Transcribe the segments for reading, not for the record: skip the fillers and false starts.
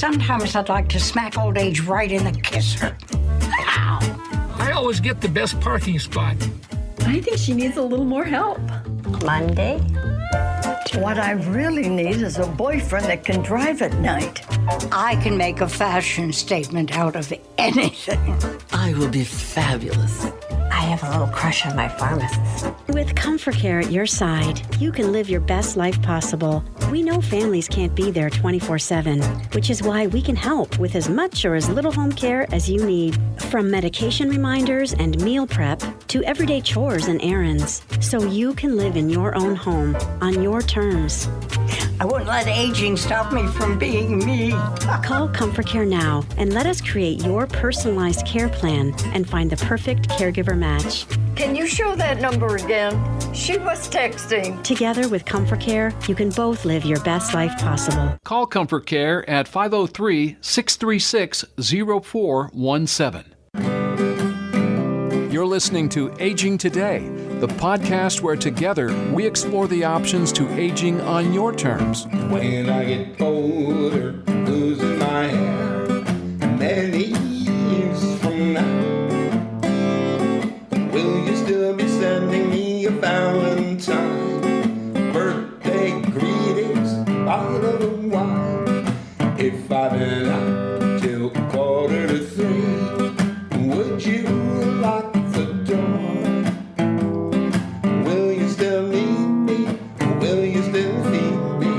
Sometimes I'd like to smack old age right in the kisser. Ow! I always get the best parking spot. I think she needs a little more help. Monday. What I really need is a boyfriend that can drive at night. I can make a fashion statement out of anything. I will be fabulous. I have a little crush on my pharmacist. With ComfortCare at your side, you can live your best life possible. We know families can't be there 24/7, which is why we can help with as much or as little home care as you need. From medication reminders and meal prep to everyday chores and errands, so you can live in your own home on your terms. I wouldn't let aging stop me from being me. Call ComfortCare now and let us create your personalized care plan and find the perfect caregiver match. Can you show that number again? She was texting. Together with ComfortCare, you can both live your best life possible. Call ComfortCare at 503-636-0417. You're listening to Aging Today, the podcast where together we explore the options to aging on your terms. When I get older, losing my hair, many years from now, will you still be sending me a Valentine? Birthday greetings, bottle of wine. If I've been out till 2:45, would you lock the door? Will you still need me? Will you still feed me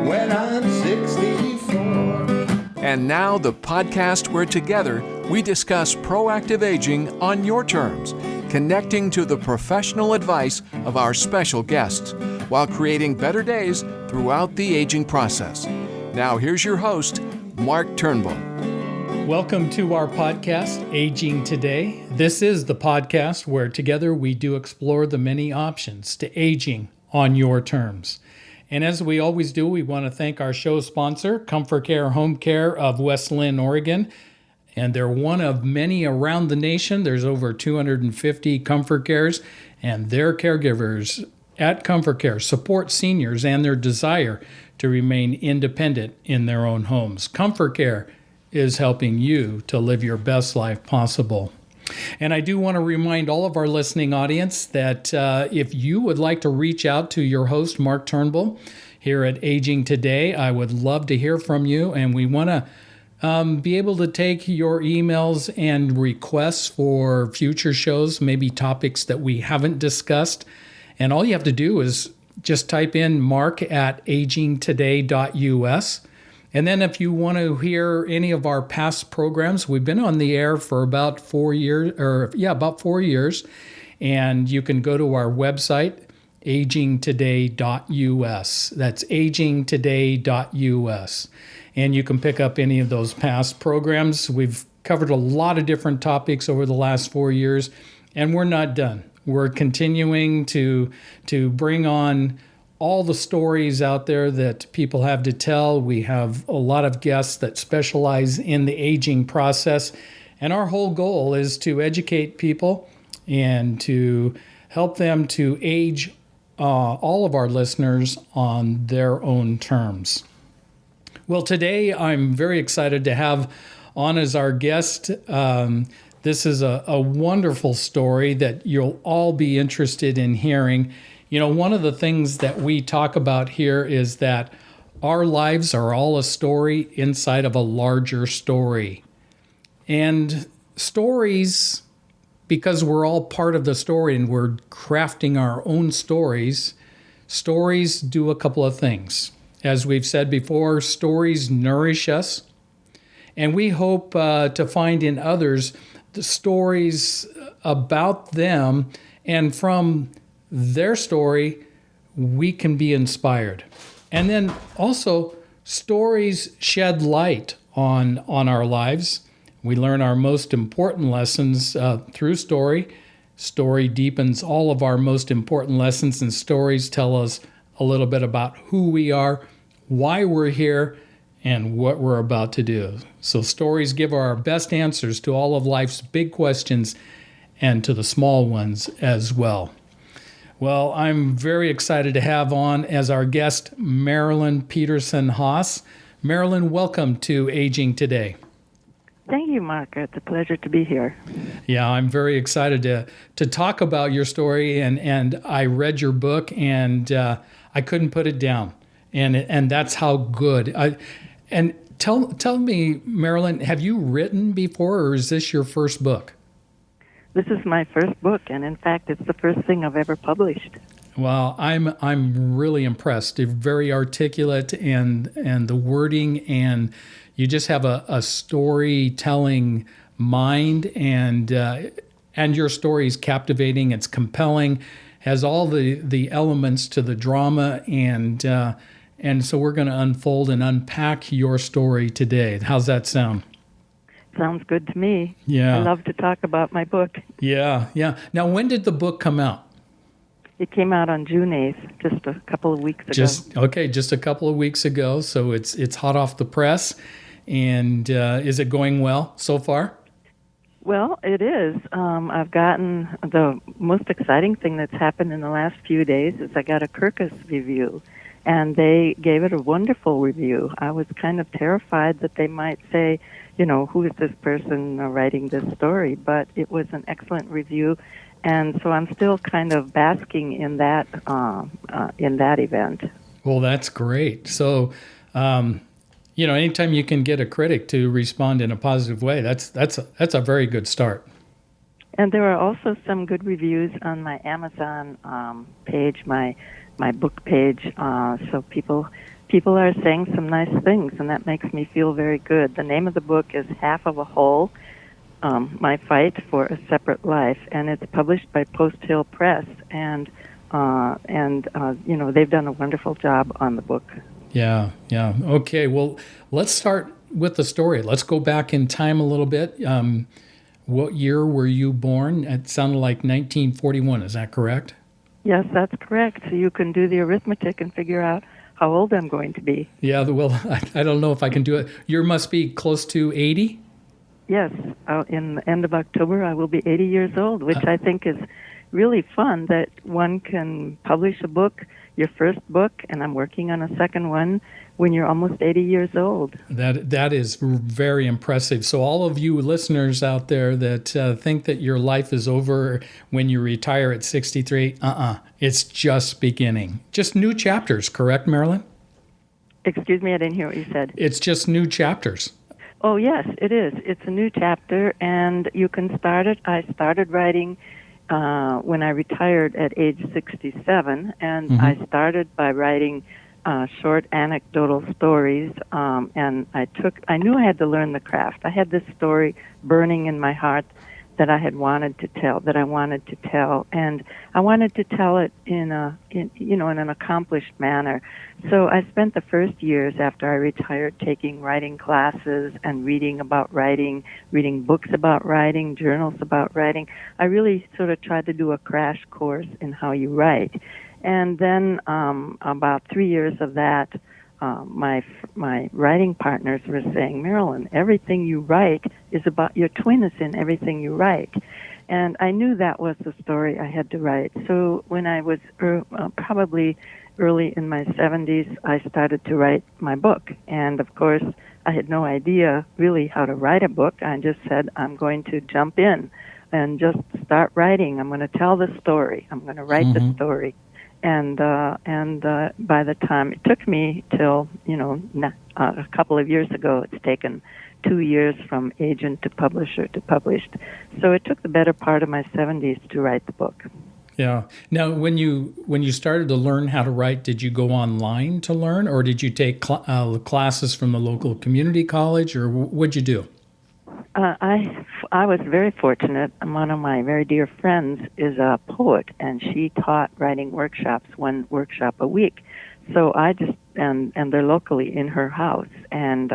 when I'm 64? And now the podcast where together we discuss proactive aging on your terms, connecting to the professional advice of our special guests while creating better days throughout the aging process. Now here's your host, Mark Turnbull. Welcome to our podcast, Aging Today. This is the podcast where together we do explore the many options to aging on your terms. And as we always do, we want to thank our show sponsor, ComfortCare Home Care of West Lynn, Oregon. And they're one of many around the nation. There's over 250 ComfortCares, and their caregivers at ComfortCare support seniors and their desire to remain independent in their own homes. ComfortCare is helping you to live your best life possible. And I do want to remind all of our listening audience that if you would like to reach out to your host, Mark Turnbull, here at Aging Today, I would love to hear from you. And we want to be able to take your emails and requests for future shows, maybe topics that we haven't discussed. And all you have to do is just type in mark@agingtoday.us. And then if you want to hear any of our past programs, we've been on the air for about 4 years, about 4 years. And you can go to our website, agingtoday.us. That's agingtoday.us. And you can pick up any of those past programs. We've covered a lot of different topics over the last 4 years, and we're not done. We're continuing to bring on all the stories out there that people have to tell. We have a lot of guests that specialize in the aging process, and our whole goal is to educate people and to help them to age all of our listeners on their own terms. Well, today I'm very excited to have on as our guest. This is a wonderful story that you'll all be interested in hearing. You know, one of the things that we talk about here is that our lives are all a story inside of a larger story. And stories, because we're all part of the story and we're crafting our own stories do a couple of things. As we've said before, stories nourish us. And we hope to find in others the stories about them, and from their story, we can be inspired. And then also, stories shed light on our lives. We learn our most important lessons through story. Story deepens all of our most important lessons, and stories tell us a little bit about who we are, why we're here, and what we're about to do. So stories give our best answers to all of life's big questions and to the small ones as well. Well, I'm very excited to have on as our guest Marilyn Haus. Marilyn, welcome to Aging Today. Thank you, Mark. It's a pleasure to be here. Yeah, I'm very excited to talk about your story, and I read your book, and I couldn't put it down, and that's how good. And tell me, Marilyn, have you written before, or is this your first book? This is my first book, and in fact, it's the first thing I've ever published. Well, I'm really impressed. You're very articulate, and the wording, and you just have a storytelling mind, and your story is captivating. It's compelling, has all the elements to the drama, and so we're going to unfold and unpack your story today. How's that sound? Sounds good to me. Yeah. I love to talk about my book. Yeah. Now, when did the book come out? It came out on June 8th, just a couple of weeks ago. Just a couple of weeks ago. So it's hot off the press. And is it going well so far? Well, it is. I've gotten the most exciting thing that's happened in the last few days is I got a Kirkus review, and they gave it a wonderful review. I was kind of terrified that they might say, who is this person writing this story? But it was an excellent review, and so I'm still kind of basking in that event. Well, that's great. So, anytime you can get a critic to respond in a positive way, that's a very good start. And there are also some good reviews on my Amazon page, my book page. So people are saying some nice things, and that makes me feel very good. The name of the book is Half of a Whole, My Fight for a Separate Life, and it's published by Post Hill Press, and they've done a wonderful job on the book. Yeah. Okay, well, let's start with the story. Let's go back in time a little bit. What year were you born? It sounded like 1941. Is that correct? Yes, that's correct. So you can do the arithmetic and figure out how old I'm going to be. Yeah, well, I don't know if I can do it. You must be close to 80? Yes, in the end of October, I will be 80 years old, which I think is really fun that one can publish a book, your first book, and I'm working on a second one when you're almost 80 years old. That is very impressive. So all of you listeners out there that think that your life is over when you retire at 63, it's just beginning. Just new chapters, correct, Marilyn? Excuse me, I didn't hear what you said. It's just new chapters. Oh, yes, it is. It's a new chapter, and you can start it. I started writing when I retired at age 67, and I started by writing short anecdotal stories, and I knew I had to learn the craft. I had this story burning in my heart that I wanted to tell, and I wanted to tell it in an accomplished manner. So I spent the first years after I retired taking writing classes and reading about writing, reading books about writing, journals about writing. I really sort of tried to do a crash course in how you write. And then about 3 years of that, my writing partners were saying, Marilyn, everything you write is about your twin is in everything you write. And I knew that was the story I had to write. So when I was probably early in my 70s, I started to write my book. And of course, I had no idea really how to write a book. I just said, I'm going to jump in and just start writing. I'm going to tell the story. I'm going to write the story. And by the time it took me till, a couple of years ago, it's taken 2 years from agent to publisher to published. So it took the better part of my 70s to write the book. Yeah. Now, when you started to learn how to write, did you go online to learn, or did you take classes from the local community college, or what'd you do? I was very fortunate. One of my very dear friends is a poet, and she taught writing workshops, one workshop a week. So I just, and they're locally in her house. And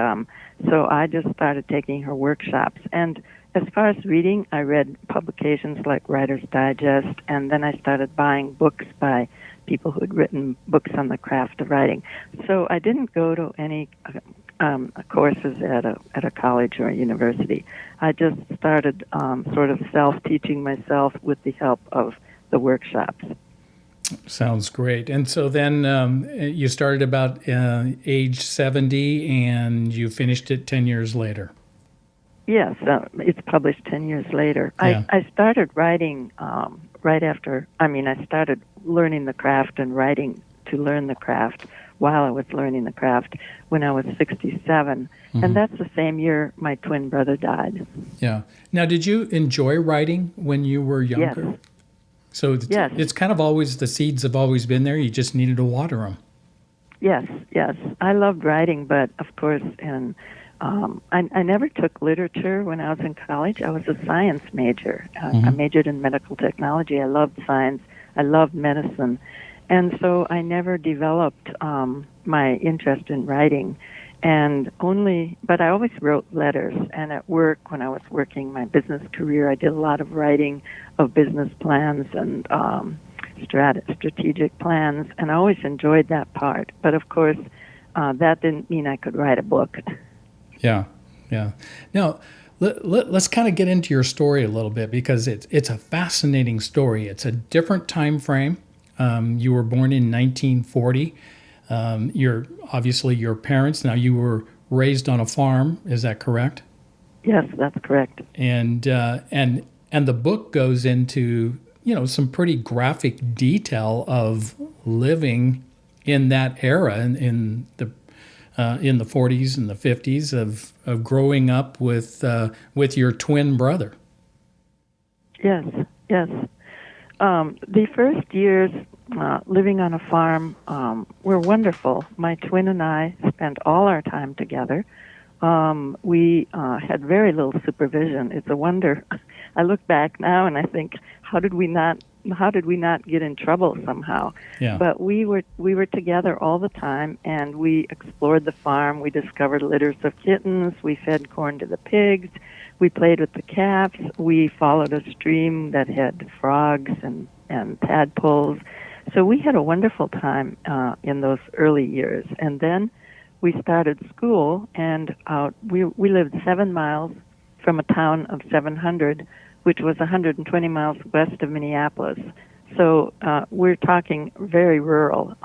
so I just started taking her workshops. And as far as reading, I read publications like Writer's Digest, and then I started buying books by people who had written books on the craft of writing. So I didn't go to any courses at a college or a university. I just started sort of self-teaching myself with the help of the workshops. Sounds great. And so then you started about age 70 and you finished it 10 years later. Yes, it's published 10 years later. Yeah. I started writing right after, I started learning the craft and writing to learn the craft while I was learning the craft when I was 67. And that's the same year my twin brother died. Yeah. Now, did you enjoy writing when you were younger? Yes. So Yes. it's kind of always, the seeds have always been there. You just needed to water them. Yes. I loved writing, but of course, I never took literature when I was in college. I was a science major. I majored in medical technology. I loved science. I loved medicine. And so I never developed my interest in writing. But I always wrote letters. And at work, when I was working my business career, I did a lot of writing of business plans and strategic plans. And I always enjoyed that part. But of course, that didn't mean I could write a book. Yeah. Now, let's kind of get into your story a little bit, because it's a fascinating story. It's a different time frame. You were born in 1940. Your parents. Now, you were raised on a farm. Is that correct? Yes, that's correct. And the book goes into some pretty graphic detail of living in that era in the 40s and the 50s of growing up with your twin brother. Yes. The first years living on a farm were wonderful. My twin and I spent all our time together. We had very little supervision. It's a wonder. I look back now and I think, how did we not get in trouble somehow? Yeah. But we were together all the time, and we explored the farm. We discovered litters of kittens. We fed corn to the pigs. We played with the calves. We followed a stream that had frogs and tadpoles. So we had a wonderful time in those early years. And then we started school, and we lived 7 miles from a town of 700, which was 120 miles west of Minneapolis. So we're talking very rural.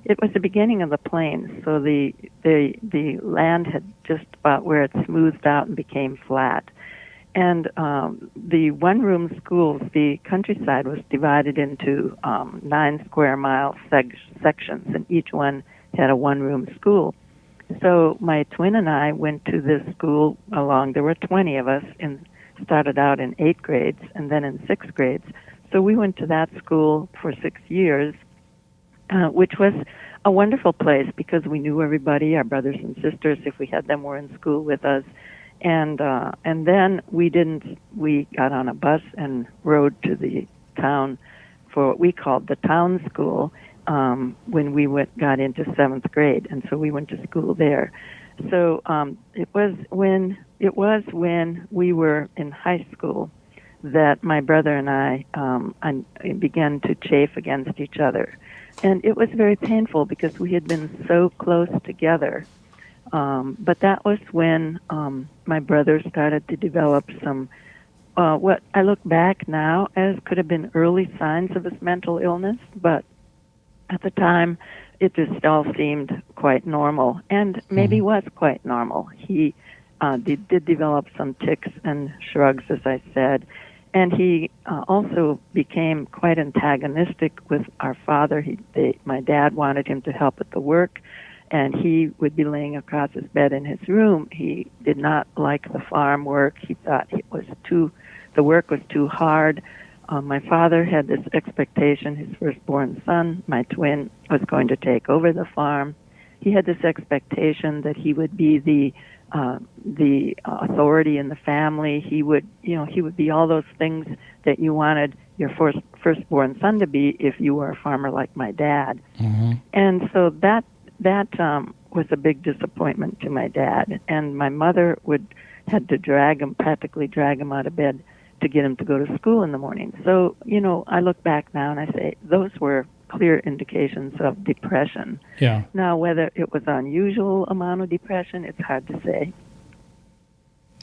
It was the beginning of the plains, so the land had just about where it smoothed out and became flat. And the one-room schools, the countryside was divided into 9 square mile sections, and each one had a one-room school. So my twin and I went to this school there were 20 of us, and started out in 8th grades and then in 6th grades. So we went to that school for 6 years, which was a wonderful place because we knew everybody. Our brothers and sisters, if we had them, were in school with us. And then we got on a bus and rode to the town for what we called the town school when we got into 7th grade. And so we went to school there. So it was when we were in high school that my brother and I began to chafe against each other. And it was very painful because we had been so close together. But that was when my brother started to develop some, what I look back now as could have been early signs of his mental illness, but at the time, it just all seemed quite normal, and maybe was quite normal. He did develop some tics and shrugs, as I said, and he also became quite antagonistic with our father. My dad wanted him to help at the work, and he would be laying across his bed in his room. He did not like the farm work. He thought the work was too hard. My father had this expectation his firstborn son, my twin, was going to take over the farm. He had this expectation that he would be the authority in the family. He would be all those things that you wanted your firstborn son to be if you were a farmer like my dad. And so that was a big disappointment to my dad. And my mother had to practically drag him out of bed to get him to go to school in the morning. So, I look back now and I say those were clear indications of depression. Yeah. Now, whether it was an unusual amount of depression, it's hard to say.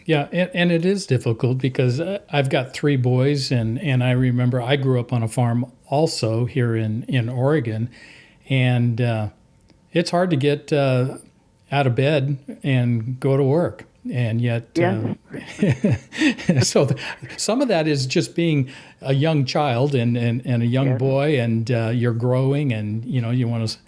Yeah, and it is difficult because I've got 3 boys, and I remember I grew up on a farm also here in Oregon, and it's hard to get out of bed and go to work. And yet, so some of that is just being a young child and a young boy, and you're growing, and you want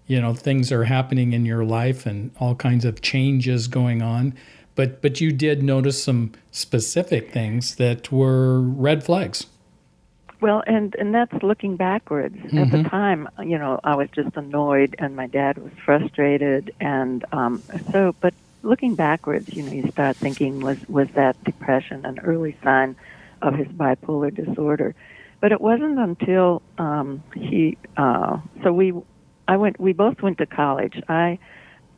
to, things are happening in your life and all kinds of changes going on. But you did notice some specific things that were red flags. Well, and that's looking backwards. At the time, I was just annoyed, and my dad was frustrated, and but looking backwards, you start thinking, was that depression an early sign of his bipolar disorder? But it wasn't until we both went to college. By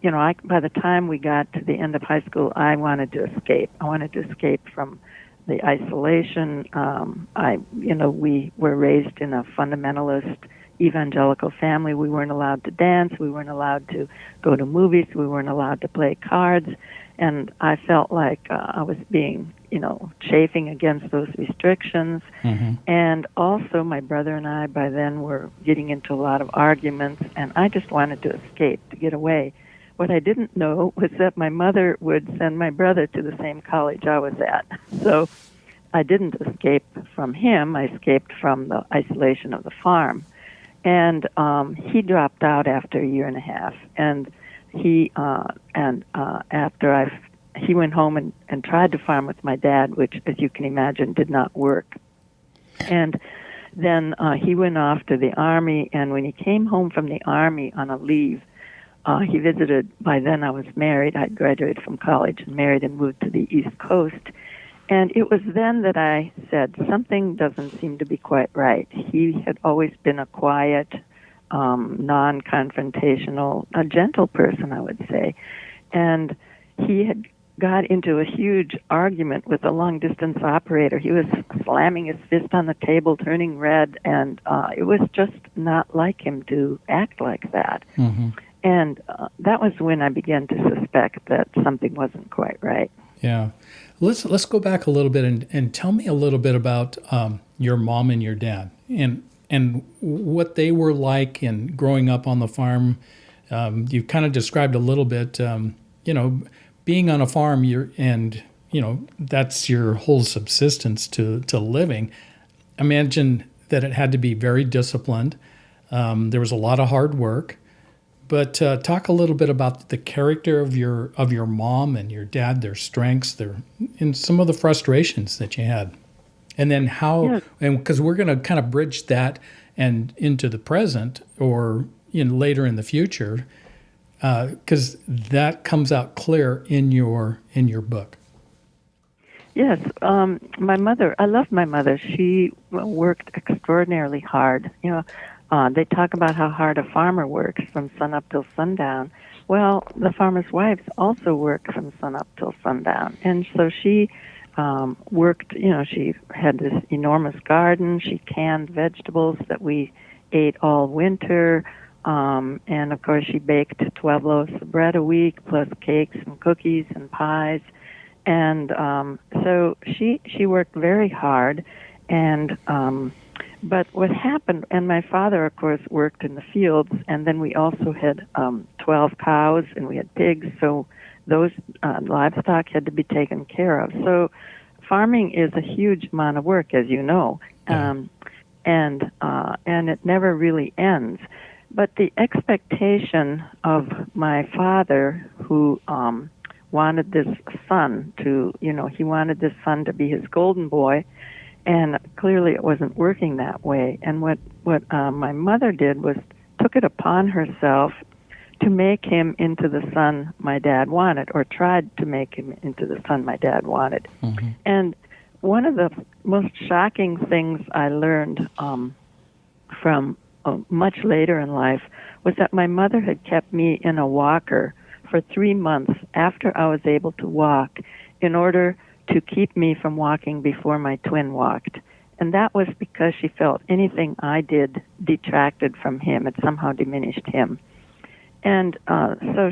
the time we got to the end of high school, I wanted to escape. I wanted to escape from the isolation. We were raised in a fundamentalist evangelical family. We weren't allowed to dance. We weren't allowed to go to movies. We weren't allowed to play cards. And I felt like I was being, chafing against those restrictions. And also my brother and I by then were getting into a lot of arguments, and I just wanted to escape, to get away. What I didn't know was that my mother would send my brother to the same college I was at. So I didn't escape from him. I escaped from the isolation of the farm. And he dropped out after a year and a half. And he went home and tried to farm with my dad, which, as you can imagine, did not work. And then he went off to the Army, and when he came home from the Army on a leave, he visited. By then I was married. I'd graduated from college and married and moved to the East Coast. And it was then that I said, something doesn't seem to be quite right. He had always been a quiet, non-confrontational, a gentle person, I would say. And he had got into a huge argument with a long-distance operator. He was slamming his fist on the table, turning red, and it was just not like him to act like that. And that was when I began to suspect that something wasn't quite right. Yeah. Let's go back a little bit and tell me a little bit about your mom and your dad and what they were like in growing up on the farm. You kind of described a little bit, being on a farm, that's your whole subsistence to living. Imagine that it had to be very disciplined. There was a lot of hard work. But talk a little bit about the character of your mom and your dad, their strengths, and some of the frustrations that you had, and then how. And because we're going to kind of bridge that and into the present or later in the future, because that comes out clear in your book. Yes, my mother. I loved my mother. She worked extraordinarily hard. They talk about how hard a farmer works from sunup till sundown. Well, the farmers' wives also work from sunup till sundown. And so she worked, she had this enormous garden. She canned vegetables that we ate all winter. And, of course, she baked 12 loaves of bread a week, plus cakes and cookies and pies. And so she worked very hard. And but what happened, and my father, of course, worked in the fields, and then we also had 12 cows, and we had pigs, so those livestock had to be taken care of. So farming is a huge amount of work, as you know, and it never really ends. But the expectation of my father, who wanted this son to, he wanted this son to be his golden boy, and clearly it wasn't working that way. And what my mother did was took it upon herself to make him into the son my dad wanted, or tried to make him into the son my dad wanted. And one of the most shocking things I learned from much later in life was that my mother had kept me in a walker for 3 months after I was able to walk in order to keep me from walking before my twin walked. And that was because she felt anything I did detracted from him. It somehow diminished him. And so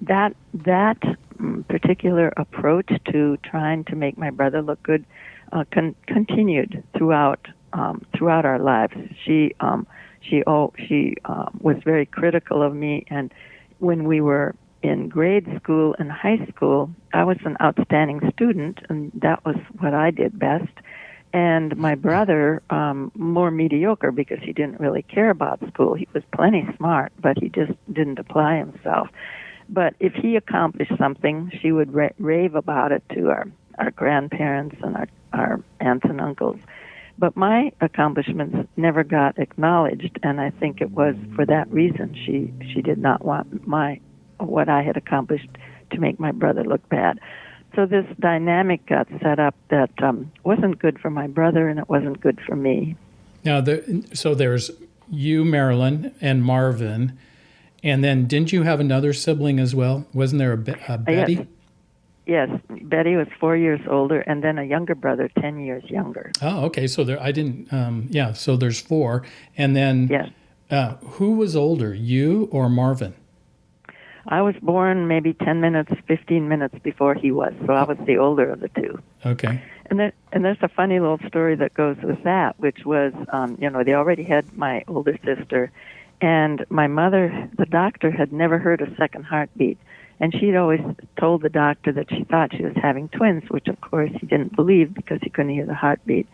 that particular approach to trying to make my brother look good continued throughout throughout our lives. She was very critical of me, and when we were in grade school and high school, I was an outstanding student, and that was what I did best. And my brother, more mediocre because he didn't really care about school. He was plenty smart, but he just didn't apply himself. But if he accomplished something, she would rave about it to our grandparents and our aunts and uncles. But my accomplishments never got acknowledged, and I think it was for that reason she did not want what I had accomplished to make my brother look bad. So this dynamic got set up that wasn't good for my brother, and it wasn't good for me. Now, so there's you, Marilyn, and Marvin, and then didn't you have another sibling as well? Wasn't there a Betty? Yes, Betty was 4 years older, and then a younger brother, 10 years younger. Oh, okay. So I didn't. So there's four, and then yes. Who was older, you or Marvin? I was born maybe 10 minutes, 15 minutes before he was, so I was the older of the two. Okay. And there's a funny little story that goes with that, which was, they already had my older sister, and my mother, the doctor, had never heard a second heartbeat. And she'd always told the doctor that she thought she was having twins, which, of course, he didn't believe because he couldn't hear the heartbeat.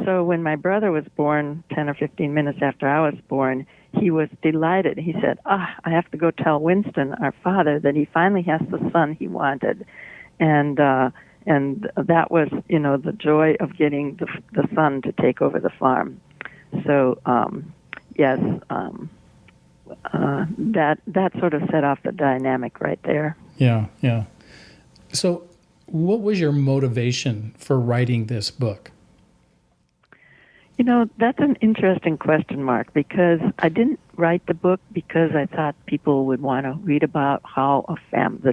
So when my brother was born 10 or 15 minutes after I was born, he was delighted. He said, I have to go tell Winston, our father, that he finally has the son he wanted. And that was, the joy of getting the son to take over the farm. So, yes, that sort of set off the dynamic right there. Yeah. So what was your motivation for writing this book? That's an interesting question, Mark, because I didn't write the book because I thought people would want to read about how a family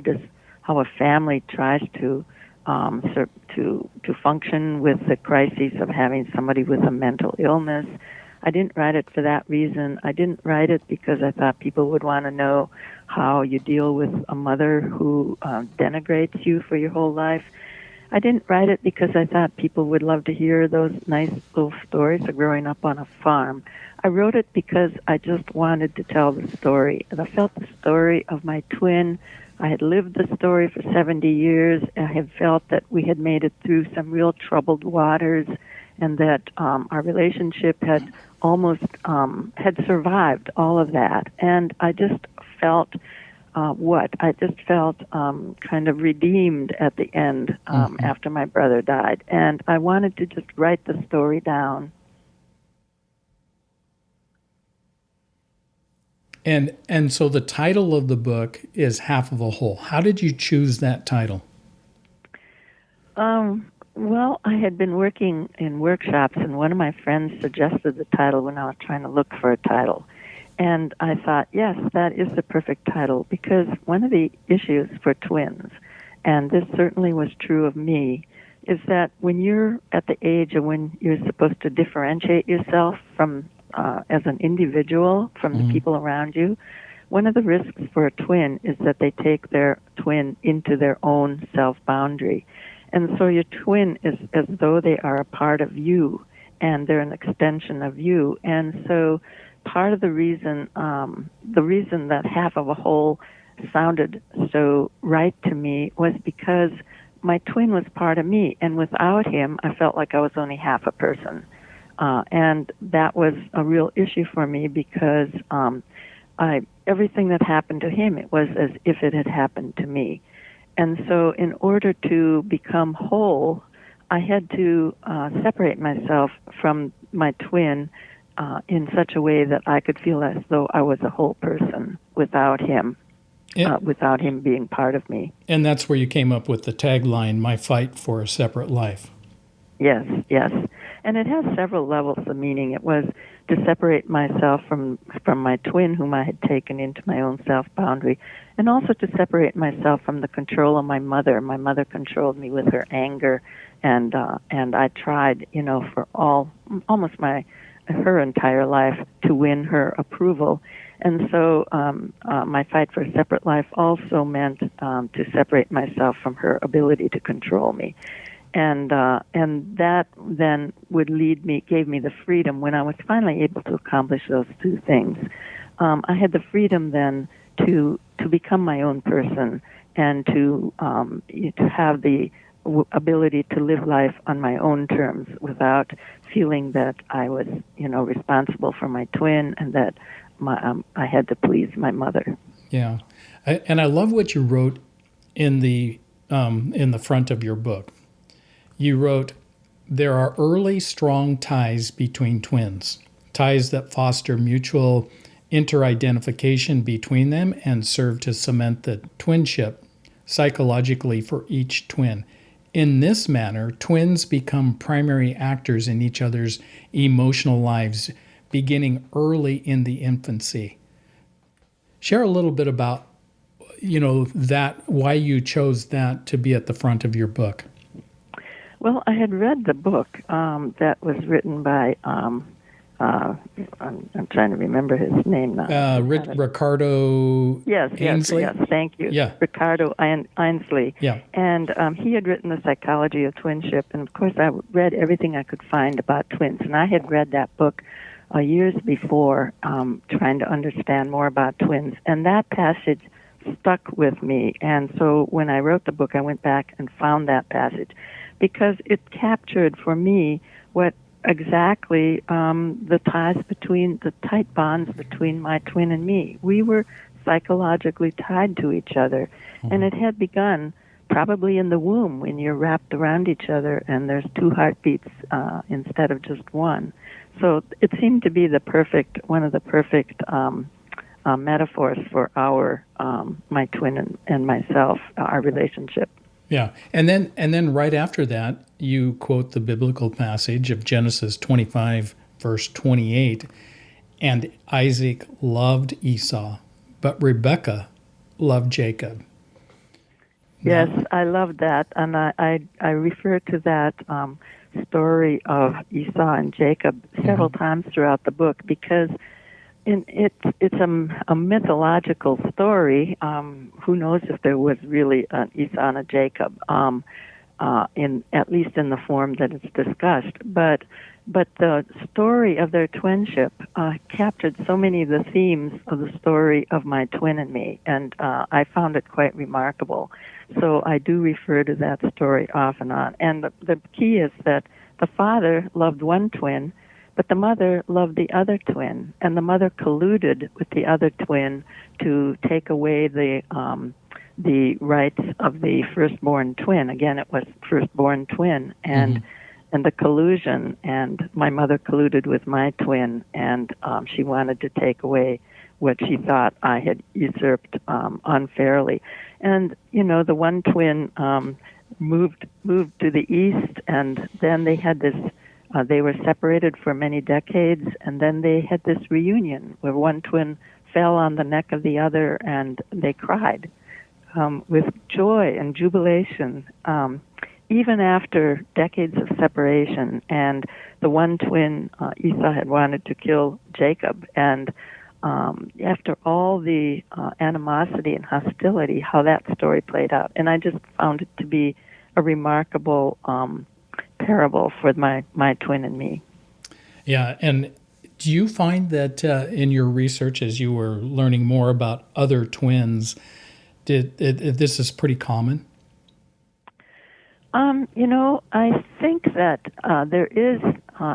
tries to function with the crises of having somebody with a mental illness. I didn't write it for that reason. I didn't write it because I thought people would want to know how you deal with a mother who denigrates you for your whole life. I didn't write it because I thought people would love to hear those nice little stories of growing up on a farm. I wrote it because I just wanted to tell the story. I felt the story of my twin. I had lived the story for 70 years. I had felt that we had made it through some real troubled waters, and that our relationship had almost had survived all of that. And I just felt kind of redeemed at the end after my brother died. And I wanted to just write the story down. And so the title of the book is Half of a Whole. How did you choose that title? Well, I had been working in workshops, and one of my friends suggested the title when I was trying to look for a title. And I thought, yes, that is the perfect title, because one of the issues for twins, and this certainly was true of me, is that when you're at the age of when you're supposed to differentiate yourself from as an individual from the people around you, one of the risks for a twin is that they take their twin into their own self-boundary. And so your twin is as though they are a part of you, and they're an extension of you. And so part of the reason that Half of a Whole sounded so right to me was because my twin was part of me, and without him, I felt like I was only half a person. And that was a real issue for me because everything that happened to him, it was as if it had happened to me. And so in order to become whole, I had to separate myself from my twin in such a way that I could feel as though I was a whole person without him, without him being part of me. And that's where you came up with the tagline, "My Fight for a Separate Life." Yes. And it has several levels of meaning. It was to separate myself from my twin, whom I had taken into my own self-boundary, and also to separate myself from the control of my mother. My mother controlled me with her anger, and I tried, for almost her entire life to win her approval. And so my fight for a separate life also meant to separate myself from her ability to control me. and that then gave me the freedom when I was finally able to accomplish those two things. I had the freedom then to become my own person and to have the ability to live life on my own terms without feeling that I was, responsible for my twin and that I had to please my mother. Yeah, and I love what you wrote in the front of your book. You wrote, "There are early strong ties between twins, ties that foster mutual interidentification between them and serve to cement the twinship psychologically for each twin. In this manner, twins become primary actors in each other's emotional lives, beginning early in the infancy." Share a little bit about, why you chose that to be at the front of your book. Well, I had read the book that was written by, I'm trying to remember his name now. Ricardo Ainsley? Yes, thank you. Yeah. Ricardo Ainsley. Yeah. And he had written The Psychology of Twinship, and of course I read everything I could find about twins. And I had read that book years before, trying to understand more about twins. And that passage stuck with me. And so when I wrote the book, I went back and found that passage because it captured for me what exactly the tight bonds between my twin and me. We were psychologically tied to each other, and it had begun probably in the womb when you're wrapped around each other and there's two heartbeats instead of just one. So it seemed to be one of the perfect metaphors for my twin and myself, our relationship. Yeah, and then right after that, you quote the biblical passage of Genesis 25, verse 28, "And Isaac loved Esau, but Rebekah loved Jacob." Yes, I love that, and I refer to that story of Esau and Jacob several times throughout the book because it's a mythological story. Who knows if there was really an Esau and a Jacob, at least in the form that it's discussed. But the story of their twinship captured so many of the themes of the story of my twin and me, and I found it quite remarkable. So I do refer to that story off and on. And the key is that the father loved one twin, but the mother loved the other twin, and the mother colluded with the other twin to take away the rights of the firstborn twin. Again, it was firstborn twin, and the collusion, and my mother colluded with my twin, and she wanted to take away what she thought I had usurped unfairly. And, the one twin moved to the east, and then they had this they were separated for many decades, and then they had this reunion where one twin fell on the neck of the other, and they cried with joy and jubilation, even after decades of separation. And the one twin, Esau, had wanted to kill Jacob, and after all the animosity and hostility, how that story played out. And I just found it to be a remarkable parable for my twin and me. Yeah, and do you find that in your research, as you were learning more about other twins, this is pretty common? I think that there is,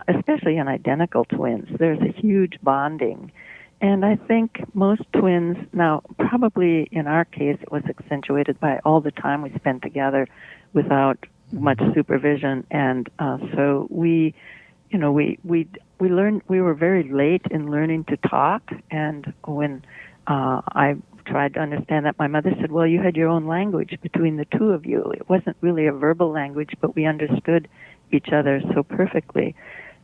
especially in identical twins, there's a huge bonding. And I think most twins, now probably in our case it was accentuated by all the time we spent together without much supervision, and so we learned. We were very late in learning to talk, and when I tried to understand that, my mother said, "Well, you had your own language between the two of you. It wasn't really a verbal language, but we understood each other so perfectly."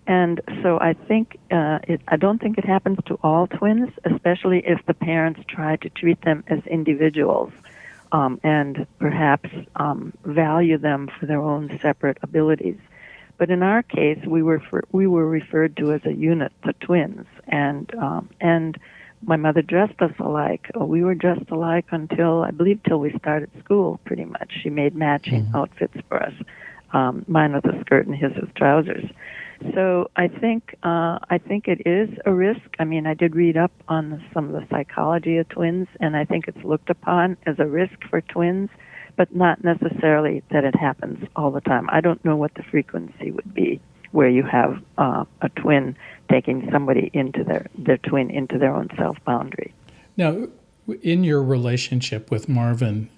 And so I think I don't think it happens to all twins, especially if the parents try to treat them as individuals. And perhaps value them for their own separate abilities. But in our case, we were referred to as a unit, the twins, and my mother dressed us alike. We were dressed alike until, I believe, till we started school, pretty much. She made matching outfits for us. Mine was a skirt and his was trousers. So I think it is a risk. I mean, I did read up on some of the psychology of twins, and I think it's looked upon as a risk for twins, but not necessarily that it happens all the time. I don't know what the frequency would be where you have a twin taking somebody into their twin into their own self-boundary. Now, in your relationship with Marvin,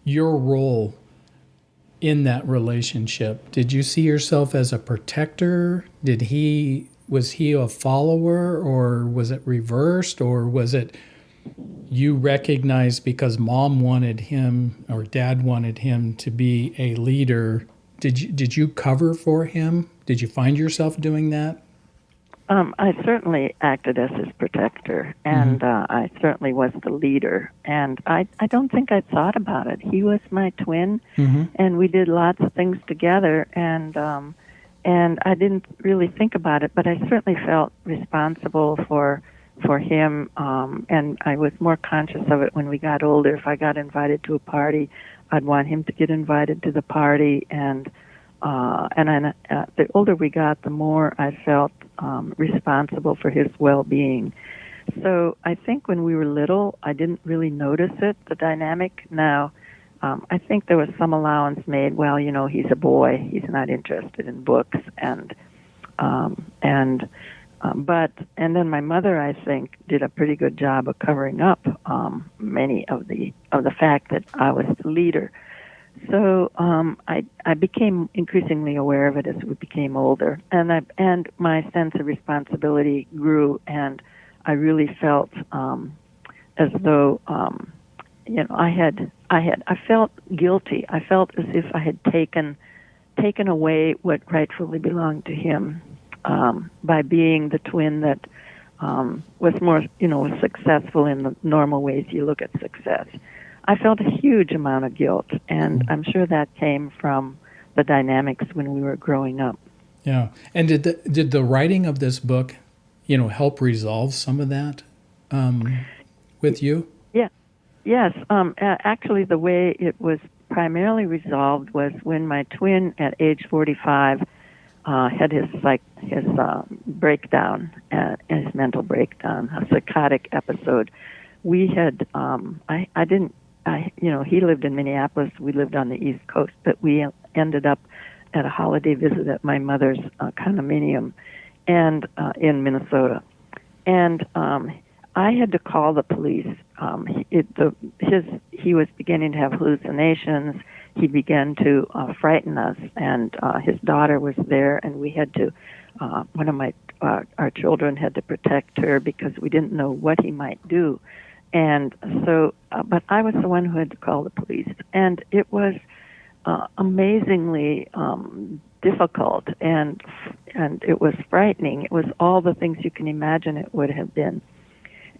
your role in that relationship, did you see yourself as a protector? Was he a follower, or was it reversed, or was it you recognized because mom wanted him or dad wanted him to be a leader? Did you cover for him? Did you find yourself doing that? I certainly acted as his protector, and I certainly was the leader. And I don't think I thought about it. He was my twin, and we did lots of things together, and I didn't really think about it, but I certainly felt responsible for him, and I was more conscious of it when we got older. If I got invited to a party, I'd want him to get invited to the party, and then the older we got, the more I felt responsible for his well-being. So I think when we were little, I didn't really notice it, the dynamic. Now, I think there was some allowance made. Well, he's a boy; he's not interested in books, and then my mother, I think, did a pretty good job of covering up many of the fact that I was the leader. So I became increasingly aware of it as we became older, and my sense of responsibility grew, and I really felt as though I felt guilty. I felt as if I had taken away what rightfully belonged to him by being the twin that was more was successful in the normal ways you look at success. I felt a huge amount of guilt, and I'm sure that came from the dynamics when we were growing up. Yeah. And did the writing of this book, help resolve some of that with you? Yeah. Yes. Actually, the way it was primarily resolved was when my twin, at age 45, had his breakdown, his mental breakdown, a psychotic episode. We had, he lived in Minneapolis, we lived on the East Coast, but we ended up at a holiday visit at my mother's condominium and in Minnesota. And I had to call the police. He was beginning to have hallucinations. He began to frighten us, and his daughter was there, and we had to, one of our children had to protect her because we didn't know what he might do. And so, but I was the one who had to call the police, and it was amazingly difficult, and it was frightening. It was all the things you can imagine it would have been.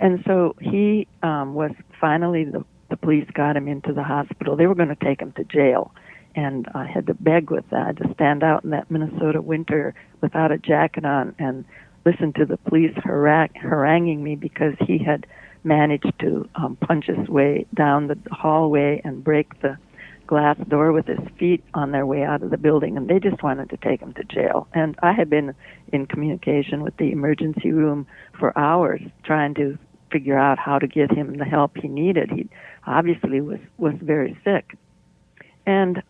And so he was finally, the police got him into the hospital. They were going to take him to jail, and I had to beg with that. I had to stand out in that Minnesota winter without a jacket on and listen to the police haranguing me because he had managed to punch his way down the hallway and break the glass door with his feet on their way out of the building, and they just wanted to take him to jail. And I had been in communication with the emergency room for hours trying to figure out how to get him the help he needed. He obviously was very sick. And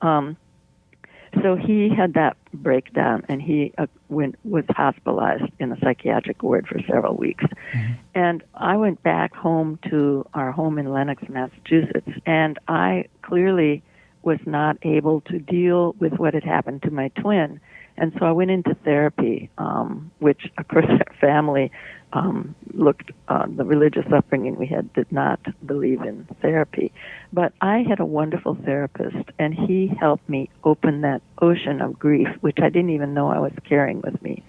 so he had that breakdown, and he was hospitalized in a psychiatric ward for several weeks. Mm-hmm. And I went back home to our home in Lenox, Massachusetts, and I clearly was not able to deal with what had happened to my twin. And so I went into therapy, which, of course, our family the religious upbringing we had did not believe in therapy. But I had a wonderful therapist, and he helped me open that ocean of grief, which I didn't even know I was carrying with me.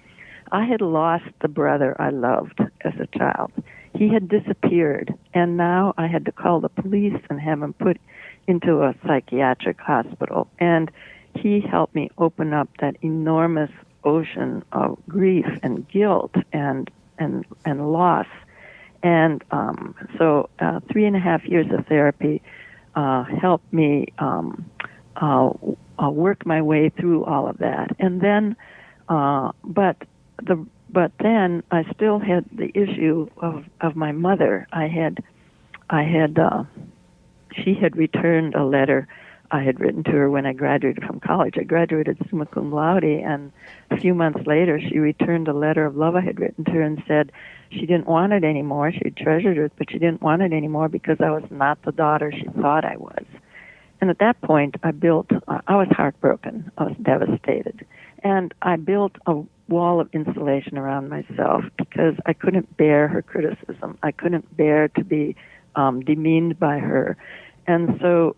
I had lost the brother I loved as a child. He had disappeared, and now I had to call the police and have him put into a psychiatric hospital. And he helped me open up that enormous ocean of grief and guilt and loss. And so 3.5 years of therapy helped me work my way through all of that. And then, but then I still had the issue of my mother. She had returned a letter I had written to her when I graduated from college. I graduated summa cum laude, and a few months later, she returned a letter of love I had written to her and said she didn't want it anymore. She treasured it, but she didn't want it anymore because I was not the daughter she thought I was. And at that point, I was heartbroken. I was devastated. And I built a wall of insulation around myself because I couldn't bear her criticism. I couldn't bear to be demeaned by her. And so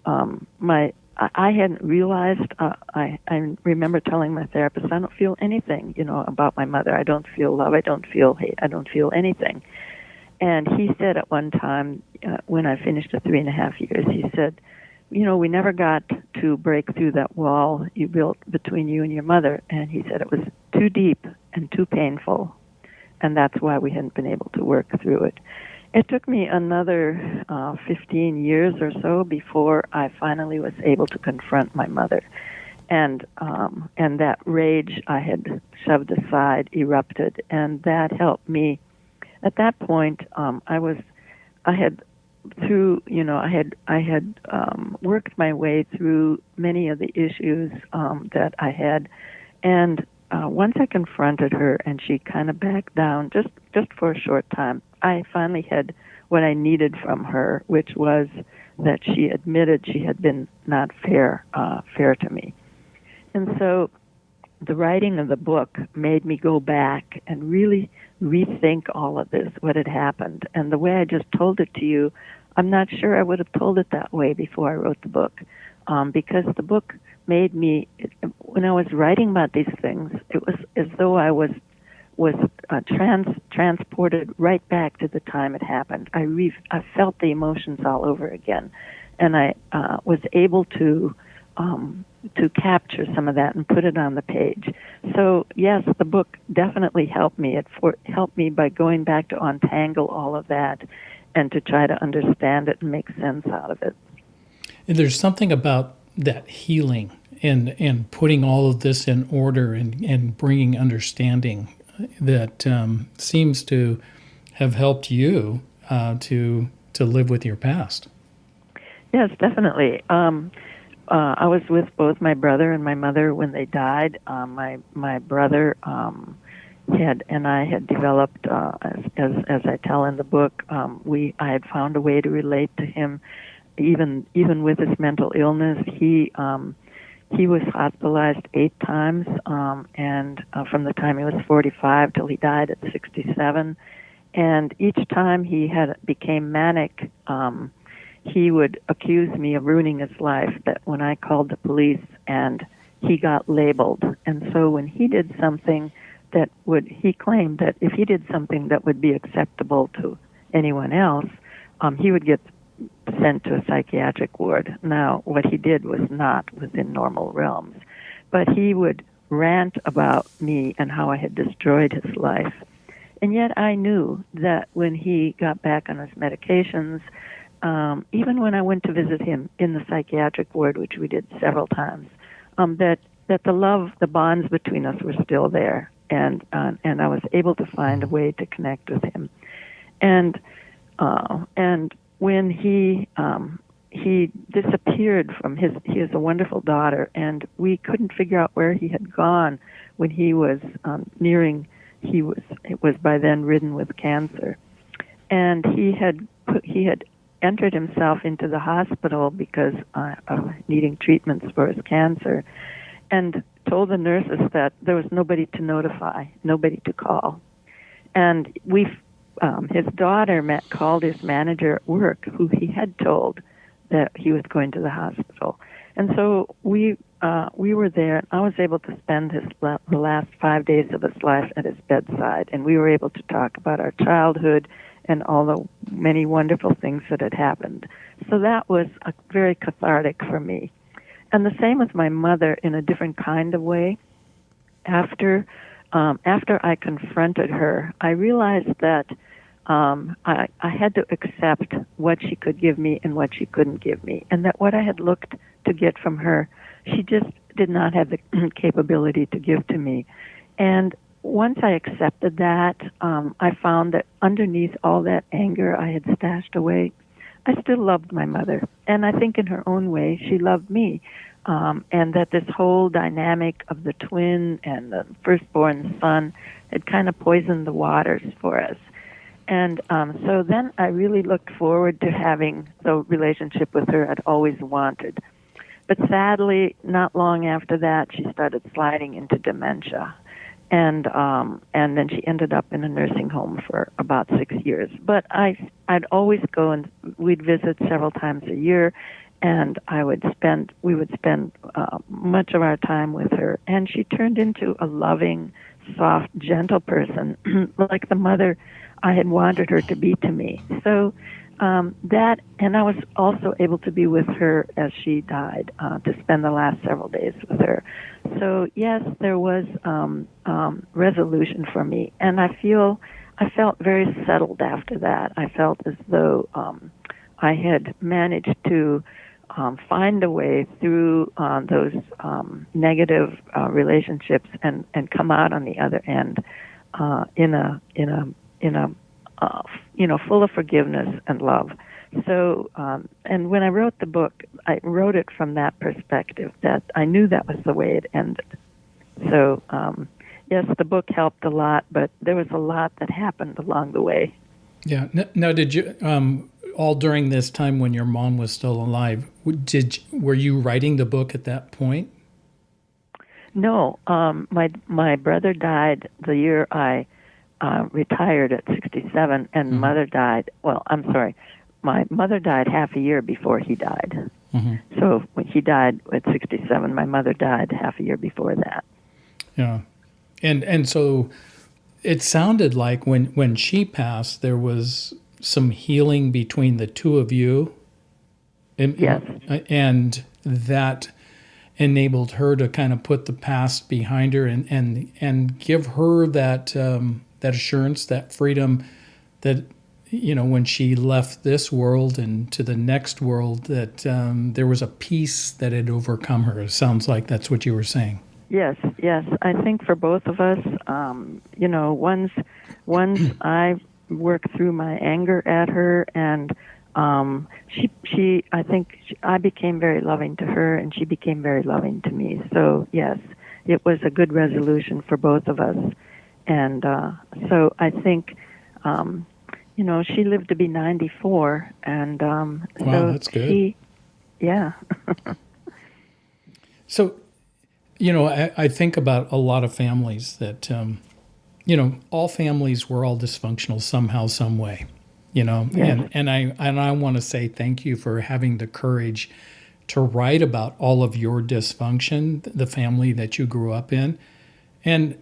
I hadn't realized, I remember telling my therapist, I don't feel anything, about my mother. I don't feel love. I don't feel hate. I don't feel anything. And he said at one time, when I finished the 3.5 years, he said, we never got to break through that wall you built between you and your mother. And he said it was too deep and too painful. And that's why we hadn't been able to work through it. It took me another 15 years or so before I finally was able to confront my mother. And that rage I had shoved aside erupted, and that helped me. At that point, I had worked my way through many of the issues that I had, and once I confronted her and she kind of backed down, just for a short time, I finally had what I needed from her, which was that she admitted she had been not fair to me. And so the writing of the book made me go back and really rethink all of this, what had happened. And the way I just told it to you, I'm not sure I would have told it that way before I wrote the book, because the book made me, when I was writing about these things, it was as though I was transported right back to the time it happened. I felt the emotions all over again, and I was able to capture some of that and put it on the page. So yes, the book definitely helped me. It helped me by going back to untangle all of that and to try to understand it and make sense out of it. And there's something about that healing and putting all of this in order and bringing understanding that seems to have helped you to live with your past. Yes, definitely. I was with both my brother and my mother when they died. My brother and I had developed, as I tell in the book, I had found a way to relate to him, even with his mental illness. He was hospitalized 8 times, and from the time he was 45 till he died at 67. And each time he became manic, he would accuse me of ruining his life, that when I called the police and he got labeled. And so when he did something he claimed that if he did something that would be acceptable to anyone else, he would get sent to a psychiatric ward. Now, what he did was not within normal realms, but he would rant about me and how I had destroyed his life. And yet I knew that when he got back on his medications, even when I went to visit him in the psychiatric ward, which we did several times, that the bonds between us were still there, and I was able to find a way to connect with him. And when he disappeared from he has a wonderful daughter, and we couldn't figure out where he had gone when he was it was by then ridden with cancer, and he had entered himself into the hospital because of needing treatments for his cancer, and told the nurses that there was nobody to notify, nobody to call. And his daughter called his manager at work, who he had told that he was going to the hospital. And so we were there, and I was able to spend the last 5 days of his life at his bedside, and we were able to talk about our childhood and all the many wonderful things that had happened. So that was very cathartic for me. And the same with my mother in a different kind of way. After I confronted her, I realized that I had to accept what she could give me and what she couldn't give me, and that what I had looked to get from her she just did not have the capability to give to me. And once I accepted that, I found that underneath all that anger I had stashed away, I still loved my mother. And I think in her own way, she loved me. And that this whole dynamic of the twin and the firstborn son had kind of poisoned the waters for us. And so then I really looked forward to having the relationship with her I'd always wanted. But sadly, not long after that, she started sliding into dementia. And then she ended up in a nursing home for about 6 years. But I'd always go, and we'd visit several times a year, and we would spend much of our time with her. And she turned into a loving, soft, gentle person, like the mother I had wanted her to be to me. So that, and I was also able to be with her as she died, to spend the last several days with her. So yes, there was resolution for me, and I felt very settled after that. I felt as though I had managed to find a way through those negative relationships and come out on the other end in a full of forgiveness and love. So, and when I wrote the book, I wrote it from that perspective, that I knew that was the way it ended. So, yes, the book helped a lot, but there was a lot that happened along the way. Yeah. Now, did you, all during this time when your mom was still alive, were you writing the book at that point? No. My brother died the year I retired at 67, and mother died. Well, I'm sorry. My mother died half a year before he died. Mm-hmm. So when he died at 67, my mother died half a year before that. Yeah. And so it sounded like when she passed, there was some healing between the two of you. Yes. And that enabled her to kind of put the past behind her and give her that that assurance, that freedom, that when she left this world and to the next world, that there was a peace that had overcome her. It sounds like that's what you were saying. Yes. I think for both of us, once I worked through my anger at her, and I became very loving to her, and she became very loving to me. So yes, it was a good resolution for both of us. And so I think, she lived to be 94, and wow, so that's good. Yeah. So, I think about a lot of families that, all families were all dysfunctional somehow, some way, yes. and I want to say thank you for having the courage to write about all of your dysfunction, the family that you grew up in, and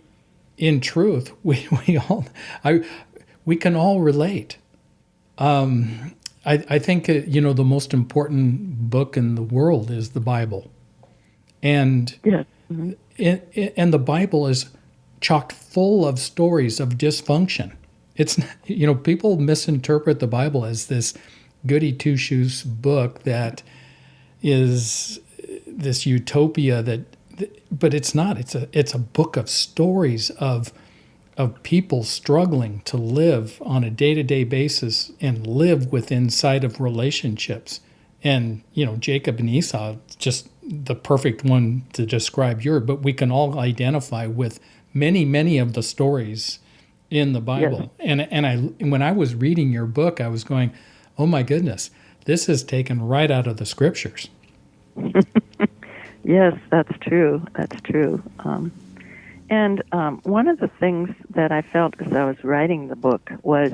in truth, we can all relate. I think the most important book in the world is the Bible, and yes. Mm-hmm. and the Bible is chock full of stories of dysfunction. It's people misinterpret the Bible as this goody two shoes book that is this utopia but it's not. It's a book of stories of people struggling to live on a day-to-day basis and live within inside of relationships. And Jacob and Esau, just the perfect one to describe but we can all identify with many of the stories in the Bible. Yes. And when I was reading your book, I was going, oh my goodness, this is taken right out of the scriptures. Yes, that's true. And one of the things that I felt as I was writing the book was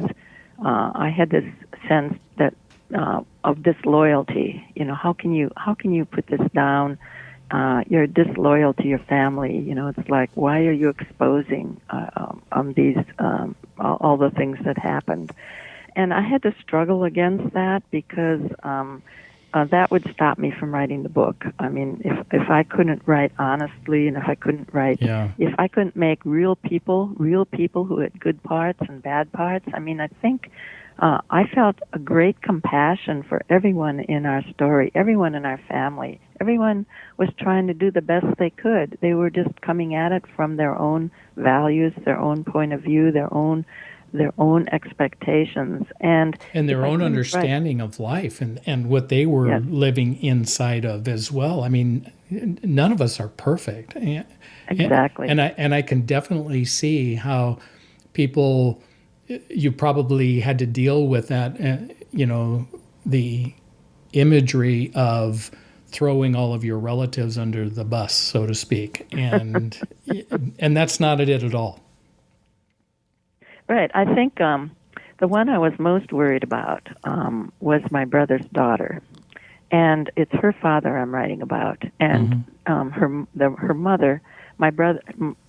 I had this sense that of disloyalty. How can you put this down? You're disloyal to your family. It's like, why are you exposing these all the things that happened? And I had to struggle against that because that would stop me from writing the book. I mean, if I couldn't write honestly, and if I couldn't make real people who had good parts and bad parts, I mean, I think I felt a great compassion for everyone in our story, everyone in our family. Everyone was trying to do the best they could. They were just coming at it from their own values, their own point of view, their own expectations, and their own understanding of life and what they were living inside of as well. I mean, none of us are perfect. Exactly. And I can definitely see how people, you probably had to deal with that, the imagery of throwing all of your relatives under the bus, so to speak. And that's not it at all. Right. I think the one I was most worried about was my brother's daughter, and it's her father I'm writing about, and her mother, my brother,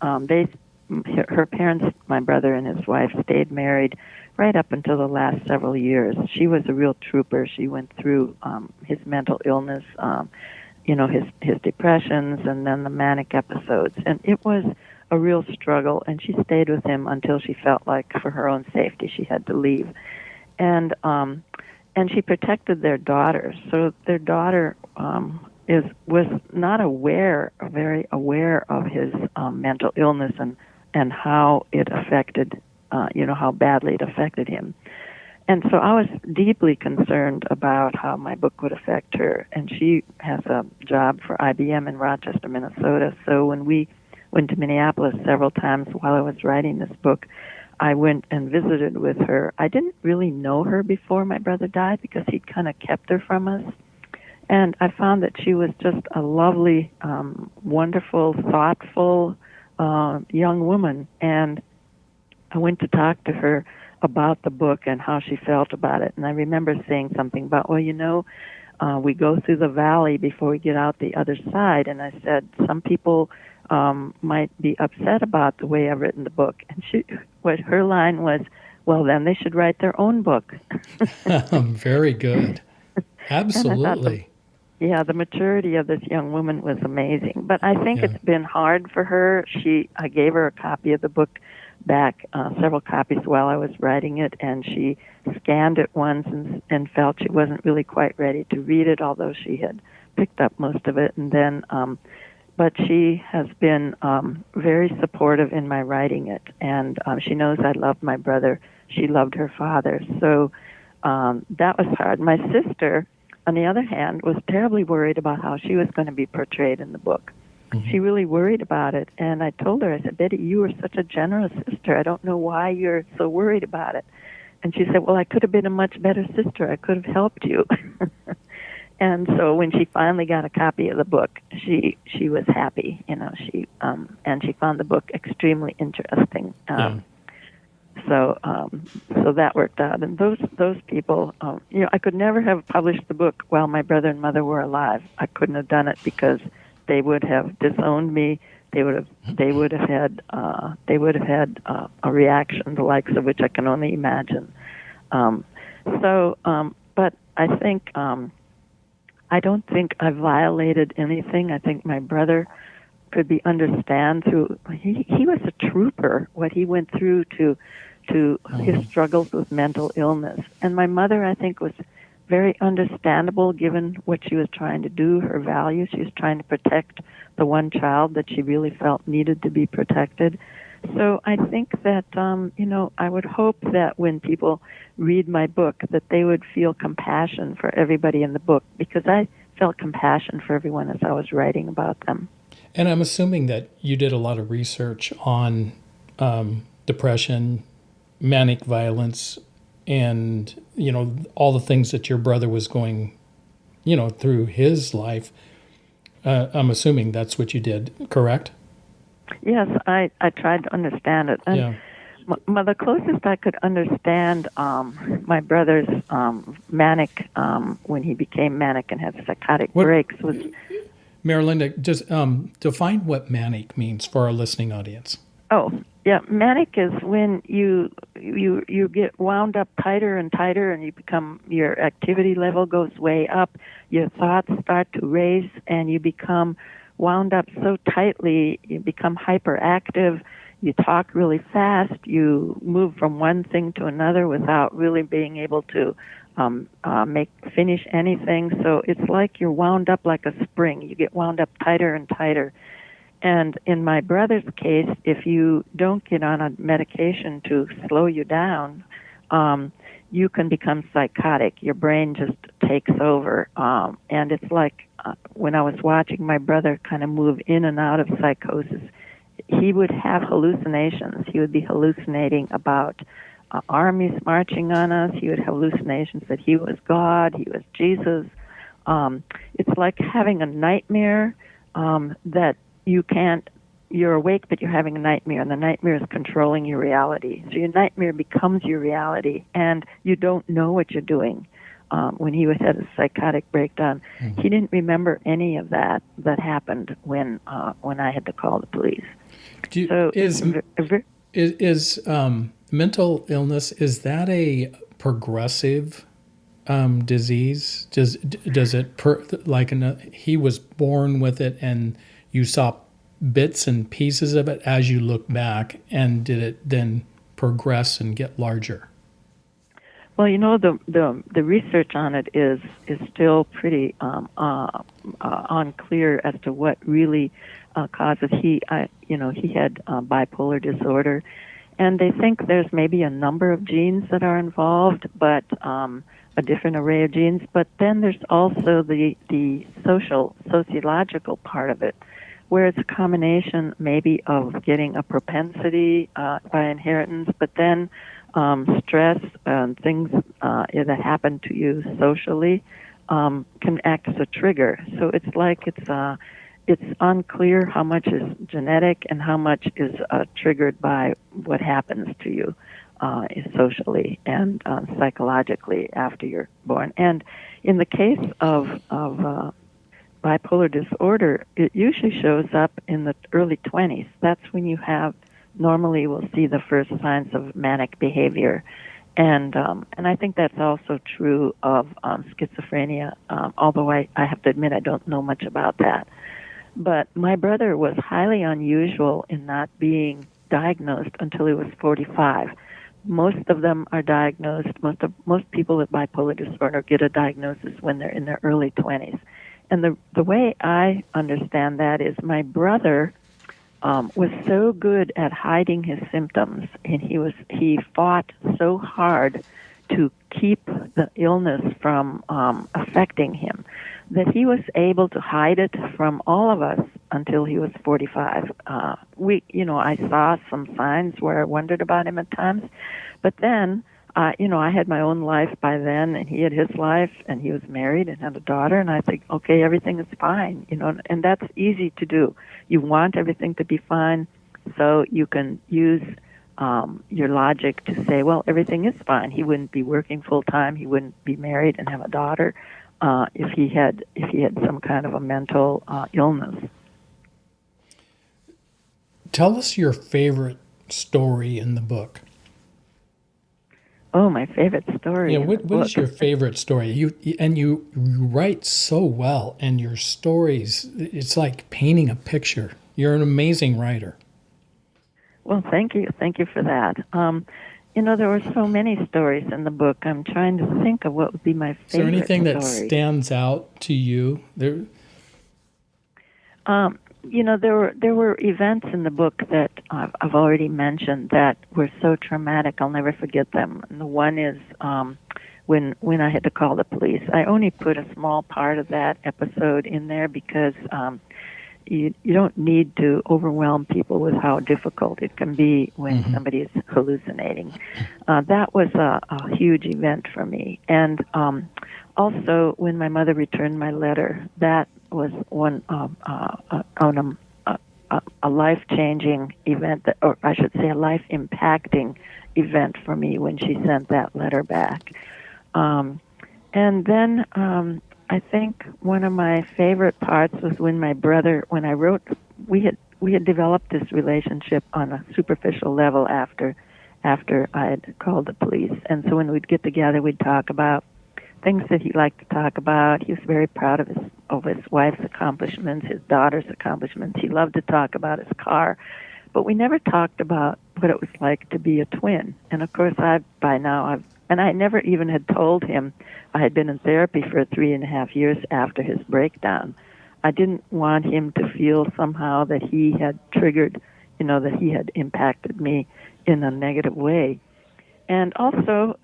her parents, my brother and his wife, stayed married right up until the last several years. She was a real trooper. She went through his mental illness, his depressions, and then the manic episodes, and it was a real struggle, and she stayed with him until she felt like for her own safety she had to leave. And she protected their daughter. So their daughter was not very aware of his mental illness and how it affected, how badly it affected him. And so I was deeply concerned about how my book would affect her. And she has a job for IBM in Rochester, Minnesota. So when we went to Minneapolis several times while I was writing this book, I went and visited with her. I didn't really know her before my brother died because he'd kind of kept her from us. And I found that she was just a lovely, wonderful, thoughtful young woman. And I went to talk to her about the book and how she felt about it. And I remember saying something about, we go through the valley before we get out the other side. And I said, some people might be upset about the way I've written the book. And her line was, well, then they should write their own book. Very good. Absolutely. The maturity of this young woman was amazing. But I think it's been hard for her. I gave her a copy of the book back, several copies while I was writing it, and she scanned it once and felt she wasn't really quite ready to read it, although she had picked up most of it. And then but she has been very supportive in my writing it, and she knows I loved my brother. She loved her father, so that was hard. My sister, on the other hand, was terribly worried about how she was going to be portrayed in the book. She really worried about it, and I told her, I said, Betty, you were such a generous sister. I don't know why you're so worried about it. And she said, well, I could have been a much better sister. I could have helped you. And so when she finally got a copy of the book, she was happy, she and she found the book extremely interesting. So that worked out. And those people, I could never have published the book while my brother and mother were alive. I couldn't have done it because they would have disowned me. They would have had a reaction the likes of which I can only imagine. But I think I don't think I violated anything. I think my brother could understand through. He was a trooper. What he went through to his struggles with mental illness, and my mother, I think, was very understandable given what she was trying to do, her values. She was trying to protect the one child that she really felt needed to be protected. So I think that, I would hope that when people read my book that they would feel compassion for everybody in the book, because I felt compassion for everyone as I was writing about them. And I'm assuming that you did a lot of research on depression, manic violence, and, all the things that your brother was going, through his life. I'm assuming that's what you did, correct? Yes, I tried to understand it. And the closest I could understand my brother's manic, when he became manic and had psychotic breaks, was... Marilyn, just define what manic means for our listening audience. Oh, yeah, manic is when you get wound up tighter and tighter, and your activity level goes way up, your thoughts start to race, and you become wound up so tightly, you become hyperactive, you talk really fast, you move from one thing to another without really being able to finish anything. So it's like you're wound up like a spring. You get wound up tighter and tighter. And in my brother's case, if you don't get on a medication to slow you down, you can become psychotic. Your brain just takes over. And it's like when I was watching my brother kind of move in and out of psychosis, he would have hallucinations. He would be hallucinating about armies marching on us. He would have hallucinations that he was God, he was Jesus. It's like having a nightmare that you're awake, but you're having a nightmare, and the nightmare is controlling your reality. So your nightmare becomes your reality, and you don't know what you're doing. When he had a psychotic breakdown, he didn't remember any of that happened when I had to call the police. Is mental illness, is that a progressive disease? Does it he was born with it and you saw bits and pieces of it as you look back, and did it then progress and get larger? Well, the research on it is still pretty unclear as to what really causes. He had bipolar disorder, and they think there's maybe a number of genes that are involved, but a different array of genes. But then there's also the sociological part of it, where it's a combination maybe of getting a propensity by inheritance, but then stress and things that happen to you socially can act as a trigger. So it's like it's unclear how much is genetic and how much is triggered by what happens to you socially and psychologically after you're born. And in the case of bipolar disorder, it usually shows up in the early 20s. That's when you normally we'll see the first signs of manic behavior. And I think that's also true of schizophrenia, although I have to admit I don't know much about that. But my brother was highly unusual in not being diagnosed until he was 45. Most of them are diagnosed, most people with bipolar disorder get a diagnosis when they're in their early 20s. And the way I understand that is my brother was so good at hiding his symptoms, and he fought so hard to keep the illness from affecting him that he was able to hide it from all of us until he was 45. I saw some signs where I wondered about him at times, but then I had my own life by then, and he had his life, and he was married and had a daughter, and I think, okay, everything is fine, and that's easy to do. You want everything to be fine, so you can use your logic to say, well, everything is fine. He wouldn't be working full time. He wouldn't be married and have a daughter if he had some kind of a mental illness. Tell us your favorite story in the book. Oh, my favorite story. Yeah, what is your favorite story? You write so well, and your stories, it's like painting a picture. You're an amazing writer. Well, thank you. Thank you for that. There were so many stories in the book. I'm trying to think of what would be my favorite story. Is there anything that stands out to you? There were events in the book that I've already mentioned that were so traumatic I'll never forget them. And the one is when I had to call the police. I only put a small part of that episode in there because you don't need to overwhelm people with how difficult it can be when somebody is hallucinating. That was a huge event for me. And also when my mother returned my letter, that was one a life-changing event, or I should say a life-impacting event for me when she sent that letter back. And then I think one of my favorite parts was when my brother, when I wrote, we had developed this relationship on a superficial level after I had called the police. And so when we'd get together, we'd talk about things that he liked to talk about. He was very proud of his wife's accomplishments, his daughter's accomplishments. He loved to talk about his car. but we never talked about what it was like to be a twin. And of course, I never even had told him I had been in therapy for 3.5 years after his breakdown. I didn't want him to feel somehow that he had triggered, that he had impacted me in a negative way. And also,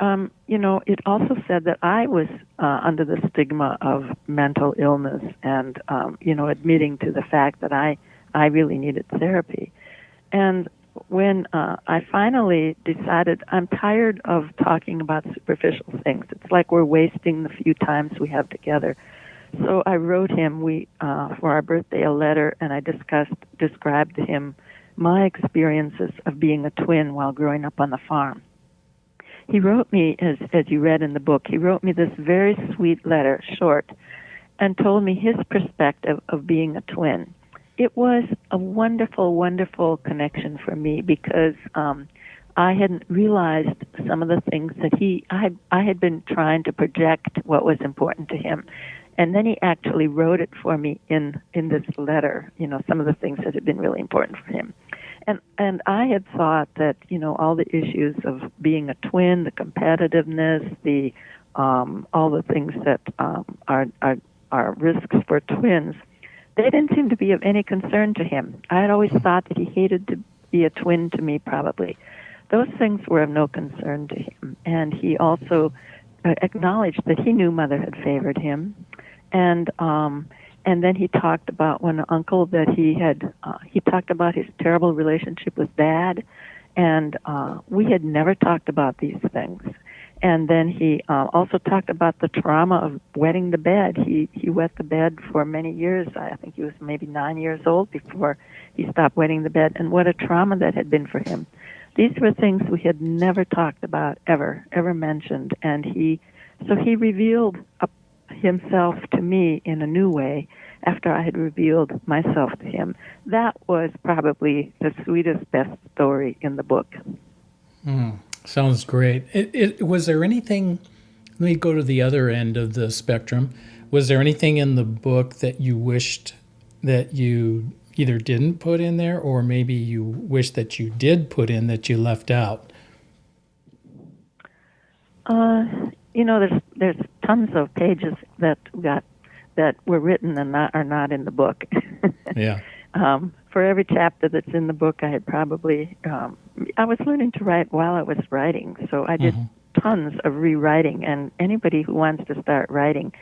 it also said that I was under the stigma of mental illness and, admitting to the fact that I really needed therapy. And when I finally decided I'm tired of talking about superficial things, it's like we're wasting the few times we have together. So I wrote him for our birthday a letter, and I described to him my experiences of being a twin while growing up on the farm. He wrote me, as you read in the book, he wrote me this very sweet letter, short, and told me his perspective of being a twin. It was a wonderful, wonderful connection for me because I hadn't realized some of the things that I had been trying to project what was important to him. And then he actually wrote it for me in this letter, some of the things that had been really important for him. And I had thought that, all the issues of being a twin, the competitiveness, the all the things that are risks for twins, they didn't seem to be of any concern to him. I had always thought that he hated to be a twin to me, probably. Those things were of no concern to him. And he also acknowledged that he knew Mother had favored him. And then he talked about one uncle that he talked about his terrible relationship with Dad, and we had never talked about these things. And then he also talked about the trauma of wetting the bed. He wet the bed for many years. I think he was maybe 9 years old before he stopped wetting the bed, and what a trauma that had been for him. These were things we had never talked about, ever mentioned, and he revealed himself to me in a new way after I had revealed myself to him. That was probably the sweetest, best story in the book. Sounds great. Was there anything, let me go to the other end of the spectrum, was there anything in the book that you wished that you either didn't put in there, or maybe you wish that you did put in that you left out? There's tons of pages that were written and are not in the book. Yeah. For every chapter that's in the book, I had probably I was learning to write while I was writing, so I did tons of rewriting. And anybody who wants to start writing,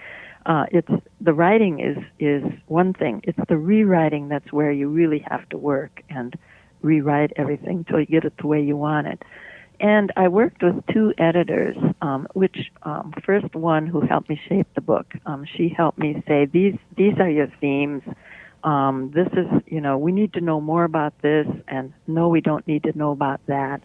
the writing is one thing. It's the rewriting that's where you really have to work and rewrite everything until you get it the way you want it. And I worked with 2 editors, which first one who helped me shape the book. She helped me say, these are your themes. This is, we need to know more about this, and no, we don't need to know about that.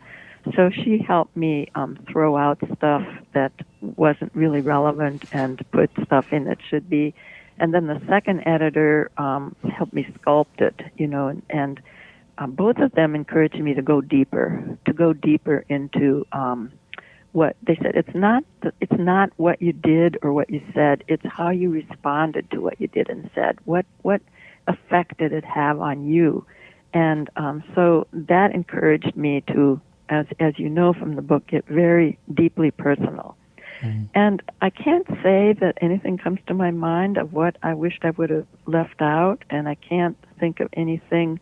So she helped me throw out stuff that wasn't really relevant and put stuff in that should be. And then the second editor helped me sculpt it, and both of them encouraged me to go deeper into what they said. It's not what you did or what you said. It's how you responded to what you did and said. What effect did it have on you? And so that encouraged me to, as you know from the book, get very deeply personal. And I can't say that anything comes to my mind of what I wished I would have left out, and I can't think of anything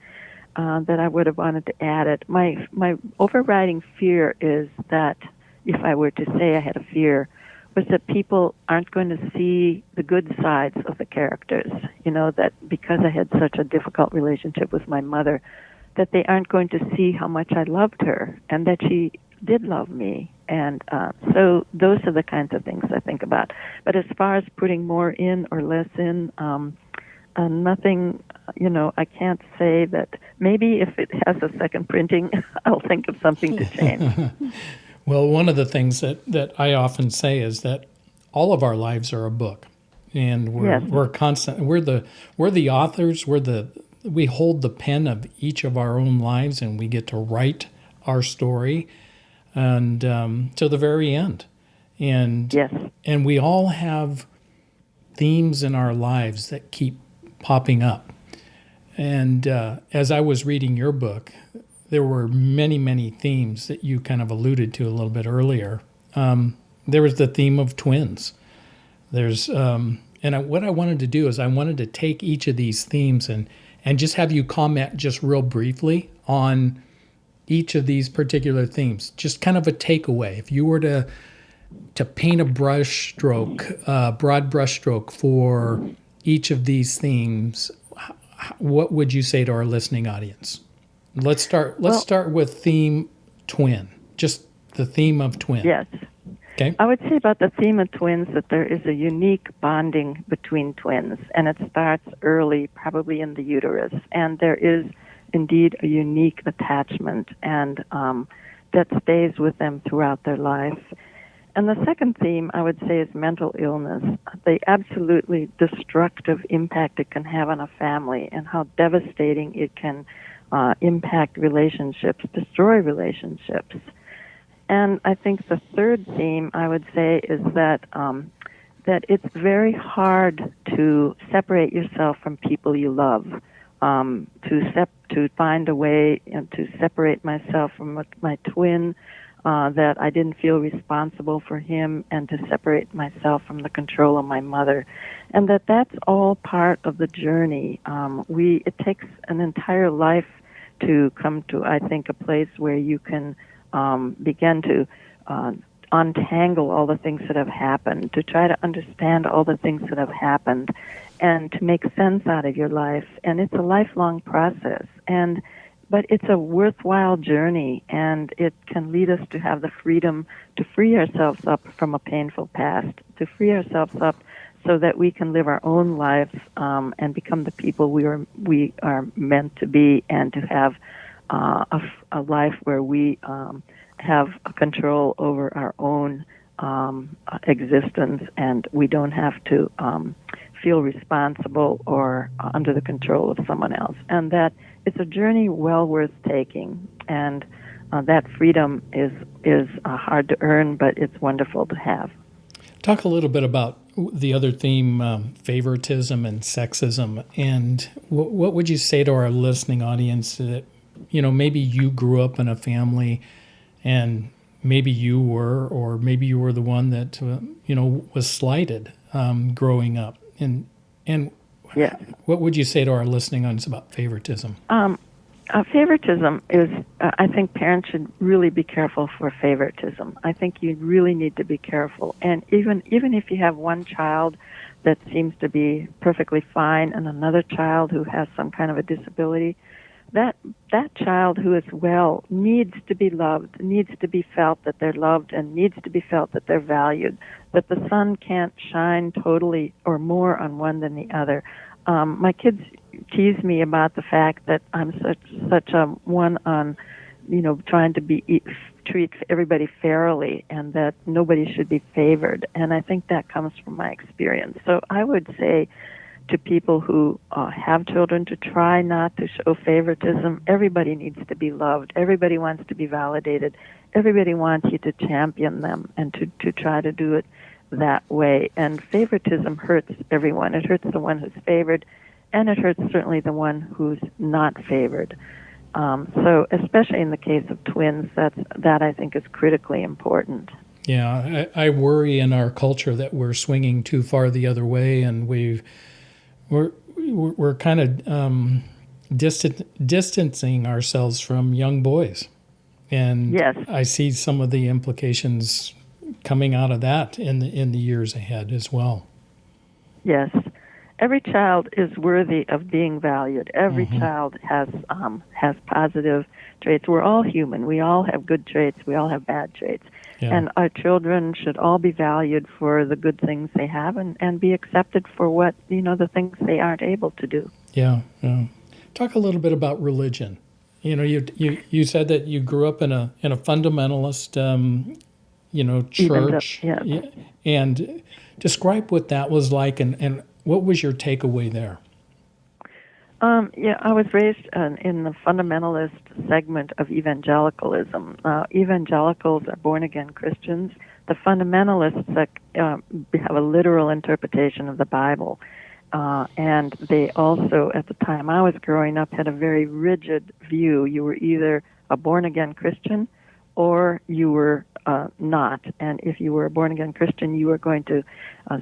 that I would have wanted to add it. My overriding fear is that, if I were to say I had a fear, was that people aren't going to see the good sides of the characters. That because I had such a difficult relationship with my mother, that they aren't going to see how much I loved her and that she did love me. And so those are the kinds of things I think about. But as far as putting more in or less in, nothing, I can't say that. Maybe if it has a second printing, I'll think of something to change. Well, one of the things that I often say is that all of our lives are a book, and we're constant. We're the authors. We hold the pen of each of our own lives, and we get to write our story, and to the very end. And and we all have themes in our lives that keep popping up. And as I was reading your book, there were many, many themes that you kind of alluded to a little bit earlier. There was the theme of twins. There's what I wanted to do is I wanted to take each of these themes and just have you comment just real briefly on each of these particular themes. Just kind of a takeaway. If you were to paint a broad brushstroke for each of these themes, what would you say to our listening audience? Let's start with theme twin. Just the theme of twin. Yes. Okay. I would say about the theme of twins that there is a unique bonding between twins, and it starts early, probably in the uterus, and there is indeed a unique attachment and that stays with them throughout their life. And the second theme, I would say, is mental illness, the absolutely destructive impact it can have on a family and how devastating it can impact relationships, destroy relationships. And I think the third theme, I would say, is that it's very hard to separate yourself from people you love, to find a way to separate myself from my twin, that I didn't feel responsible for him, and to separate myself from the control of my mother. And that's all part of the journey. It takes an entire life to come to, I think, a place where you can begin to untangle all the things that have happened, to try to understand all the things that have happened, and to make sense out of your life. And it's a lifelong process, but it's a worthwhile journey, and it can lead us to have the freedom to free ourselves up from a painful past, to free ourselves up so that we can live our own lives and become the people we are meant to be, and to have a life where we have control over our own existence, and we don't have to feel responsible or under the control of someone else. And that it's a journey well worth taking, and that freedom is hard to earn, but it's wonderful to have. Talk a little bit about the other theme, favoritism and sexism, and what would you say to our listening audience that, maybe you grew up in a family and maybe you were, or maybe you were the one that, was slighted growing up. And yeah. What would you say to our listening audience about favoritism? Favoritism is, I think parents should really be careful for favoritism. I think you really need to be careful. And even if you have one child that seems to be perfectly fine and another child who has some kind of a disability, that child who is well needs to be loved, needs to be felt that they're loved, and needs to be felt that they're valued, that the sun can't shine totally or more on one than the other. My kids tease me about the fact that I'm such a one on, trying to treat everybody fairly, and that nobody should be favored. And I think that comes from my experience. So I would say to people who have children to try not to show favoritism. Everybody needs to be loved. Everybody wants to be validated. Everybody wants you to champion them and to try to do it that way. And favoritism hurts everyone. It hurts the one who's favored, and it hurts certainly the one who's not favored. So especially in the case of twins, that I think is critically important. Yeah, I worry in our culture that we're swinging too far the other way, and we're kind of distancing ourselves from young boys. And yes. I see some of the implications coming out of that in the years ahead as well. Yes. Every child is worthy of being valued. Every child has positive traits. We're all human. We all have good traits. We all have bad traits. Yeah. And our children should all be valued for the good things they have and be accepted for what, the things they aren't able to do. Yeah. Talk a little bit about religion. You said that you grew up in a fundamentalist, church. Yeah. And describe what that was like and what was your takeaway there? I was raised in the fundamentalist segment of evangelicalism. Evangelicals are born-again Christians. The fundamentalists have a literal interpretation of the Bible. And they also, at the time I was growing up, had a very rigid view. You were either a born-again Christian or you were not. And if you were a born-again Christian, you were going to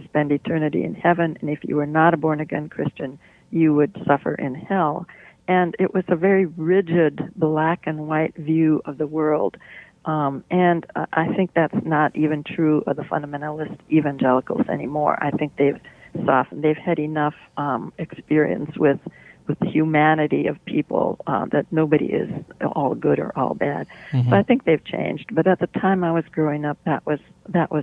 spend eternity in heaven. And if you were not a born-again Christian, you would suffer in hell. And it was a very rigid black and white view of the world. And I think that's not even true of the fundamentalist evangelicals anymore. I think they've softened. They've had enough experience with the humanity of people that nobody is all good or all bad. Mm-hmm. So I think they've changed. But at the time I was growing up, that was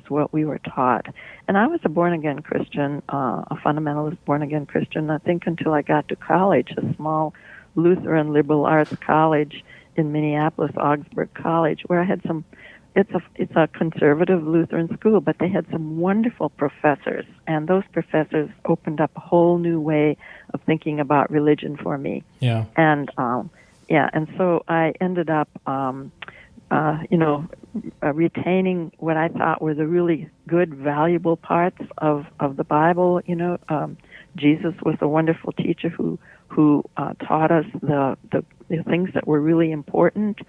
what we were taught. And I was a born-again Christian, a fundamentalist born-again Christian, I think until I got to college, a small Lutheran liberal arts college in Minneapolis, Augsburg College, where I had it's a conservative Lutheran school, but they had some wonderful professors, and those professors opened up a whole new way of thinking about religion for me. Yeah. And and so I ended up retaining what I thought were the really good, valuable parts of the Bible. Jesus was a wonderful teacher who taught us the things that were really important.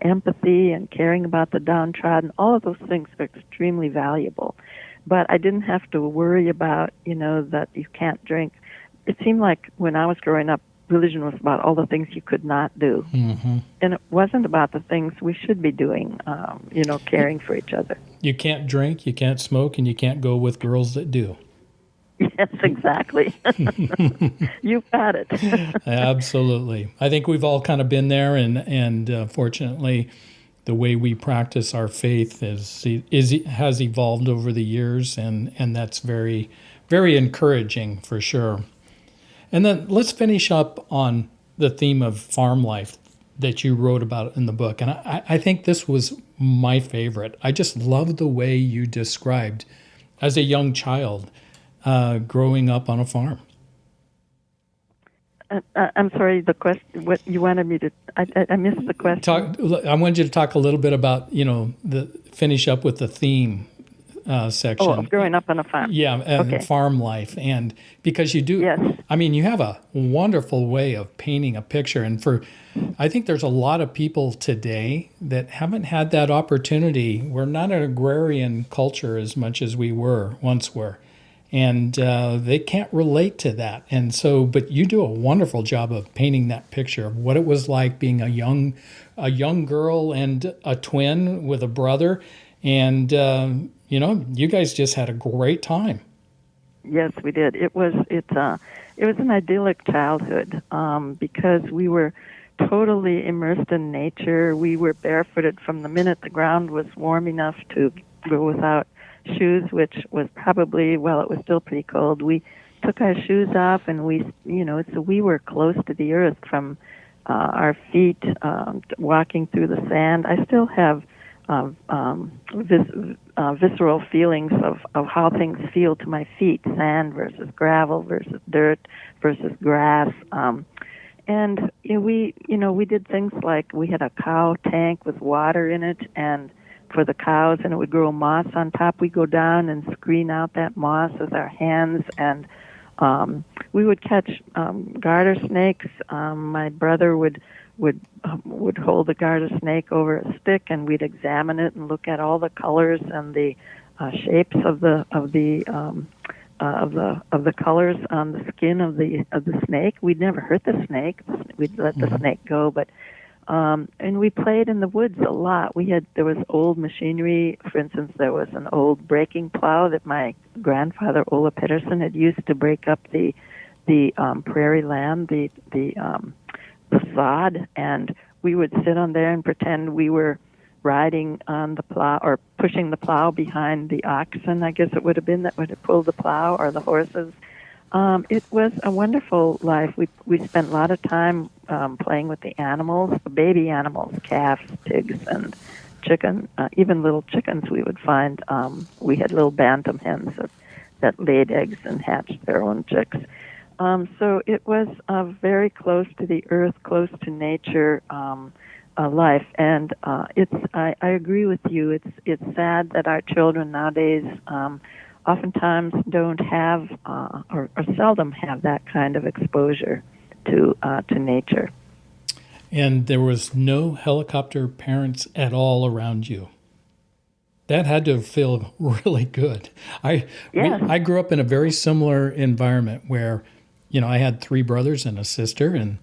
Empathy and caring about the downtrodden, all of those things are extremely valuable. But I didn't have to worry about, that you can't drink. It seemed like when I was growing up, religion was about all the things you could not do. Mm-hmm. And it wasn't about the things we should be doing, caring for each other. You can't drink, you can't smoke, and you can't go with girls that do. Yes, exactly. You've got it. Absolutely. I think we've all kind of been there, and fortunately, the way we practice our faith has evolved over the years, and that's very, very encouraging for sure. And then let's finish up on the theme of farm life that you wrote about in the book, and I think this was my favorite. I just love the way you described, as a young child, growing up on a farm. I'm sorry, the question, what you wanted me to, I missed the question. I wanted you to talk a little bit about, finish up with the theme section. Oh, growing up on a farm. Yeah, okay. Farm life. And because you do, yes. You have a wonderful way of painting a picture. And I think there's a lot of people today that haven't had that opportunity. We're not an agrarian culture as much as we once were. And they can't relate to that. And so, but you do a wonderful job of painting that picture of what it was like being a young girl and a twin with a brother. And, you guys just had a great time. Yes, we did. It was an idyllic childhood because we were totally immersed in nature. We were barefooted from the minute the ground was warm enough to go without shoes, which was probably, it was still pretty cold. We took our shoes off, and we were close to the earth from our feet, walking through the sand. I still have visceral feelings of how things feel to my feet: sand versus gravel versus dirt versus grass. And we did things like we had a cow tank with water in it, and for the cows, and it would grow moss on top. We'd go down and screen out that moss with our hands, and we would catch garter snakes. My brother would hold the garter snake over a stick, and we'd examine it and look at all the colors and the shapes of the colors on the skin of the snake. We'd never hurt the snake. We'd let the snake go, but. And we played in the woods a lot. There was old machinery. For instance, there was an old breaking plow that my grandfather, Ola Pettersson, had used to break up the prairie land, the sod, and we would sit on there and pretend we were riding on the plow or pushing the plow behind the oxen, I guess it would have been, that would have pulled the plow, or the horses. It was a wonderful life. We spent a lot of time playing with the animals, the baby animals, calves, pigs, and chicken. Even little chickens we would find. We had little bantam hens that laid eggs and hatched their own chicks. So it was very close to the earth, close to nature life. And I agree with you. It's sad that our children nowadays oftentimes don't have or seldom have that kind of exposure to nature. and there was no helicopter parents at all around you. That had to feel really good. I grew up in a very similar environment where, I had 3 brothers and a sister, and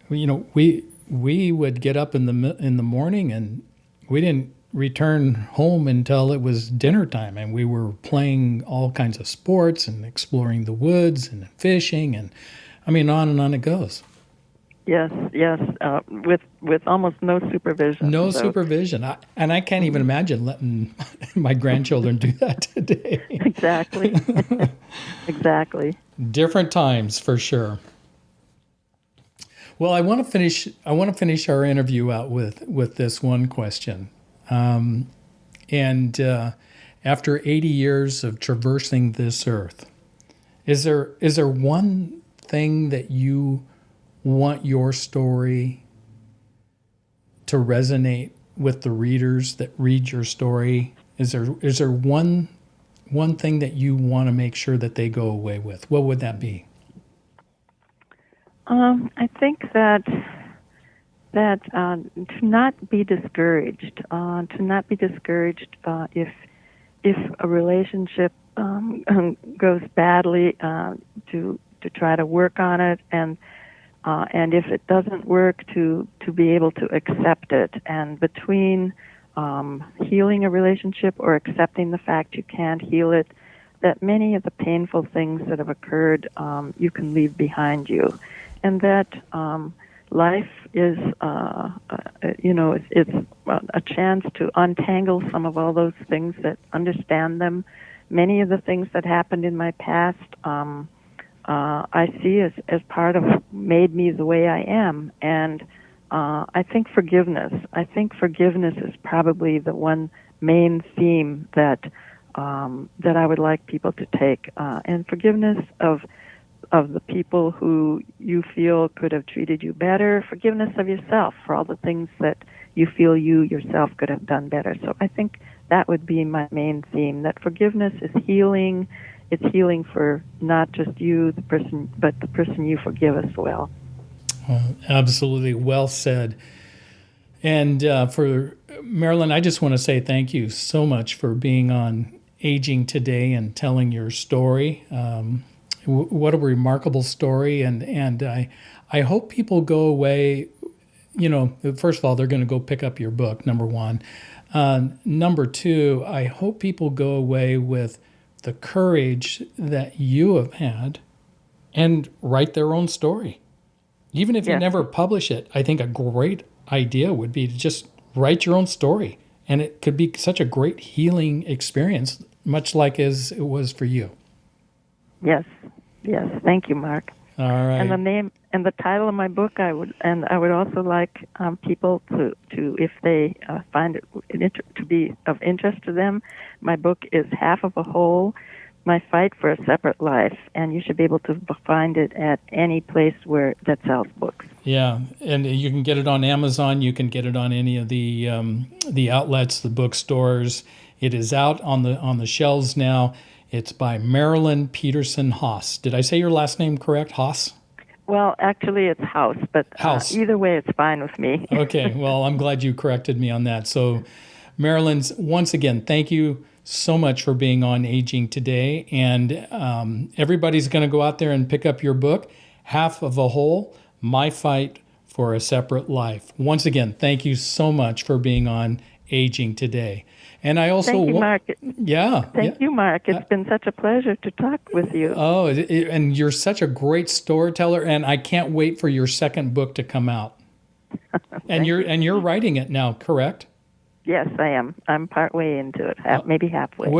we would get up in the morning, and we didn't return home until it was dinner time, and we were playing all kinds of sports and exploring the woods and fishing, and on and on it goes. Yes, with almost no supervision. No supervision. I can't even imagine letting my grandchildren do that today. Exactly. Exactly. Different times for sure. Well, I want to finish our interview out with this one question. After 80 years of traversing this earth, is there one thing that you want your story to resonate with the readers that read your story? Is there one thing that you want to make sure that they go away with? What would that be? I think that to not be discouraged, if a relationship goes badly, to try to work on it, and if it doesn't work, to be able to accept it. And between healing a relationship or accepting the fact you can't heal it, that many of the painful things that have occurred you can leave behind you, and that life is it's a chance to untangle some of all those things, that understand them. Many of the things that happened in my past I see as part of made me the way I am. And I think forgiveness is probably the one main theme that I would like people to take, and forgiveness of the people who you feel could have treated you better, forgiveness of yourself for all the things that you feel you yourself could have done better. So I think that would be my main theme, that forgiveness is healing. It's healing for not just you, the person, but the person you forgive as well. Absolutely. Well said. And for Marilyn, I just want to say thank you so much for being on Aging Today and telling your story. What a remarkable story. And I hope people go away, first of all, they're going to go pick up your book, number one. Number two, I hope people go away with the courage that you have had and write their own story. Even if you never publish it, I think a great idea would be to just write your own story. And it could be such a great healing experience, much like as it was for you. Yes. Thank you, Mark. All right. And the name and the title of my book, I would also like people to if they find it to be of interest to them. My book is Half of a Whole: My Fight for a Separate Life, and you should be able to find it at any place that sells books. Yeah, and you can get it on Amazon. You can get it on any of the outlets, the bookstores. It is out on the shelves now. It's by Marilyn Haus. Did I say your last name correct, Haus? Well, actually, it's Haus, but either way, it's fine with me. Okay, well, I'm glad you corrected me on that. So, Marilyn, once again, thank you so much for being on Aging Today. And everybody's going to go out there and pick up your book, Half of a Whole: My Fight for a Separate Life. Once again, thank you so much for being on Aging Today. And I also thank you, Mark. Thank you, Mark. It's been such a pleasure to talk with you. Oh, and you're such a great storyteller, and I can't wait for your second book to come out. And you're writing it now, correct? Yes, I am. I'm partway into it, maybe halfway.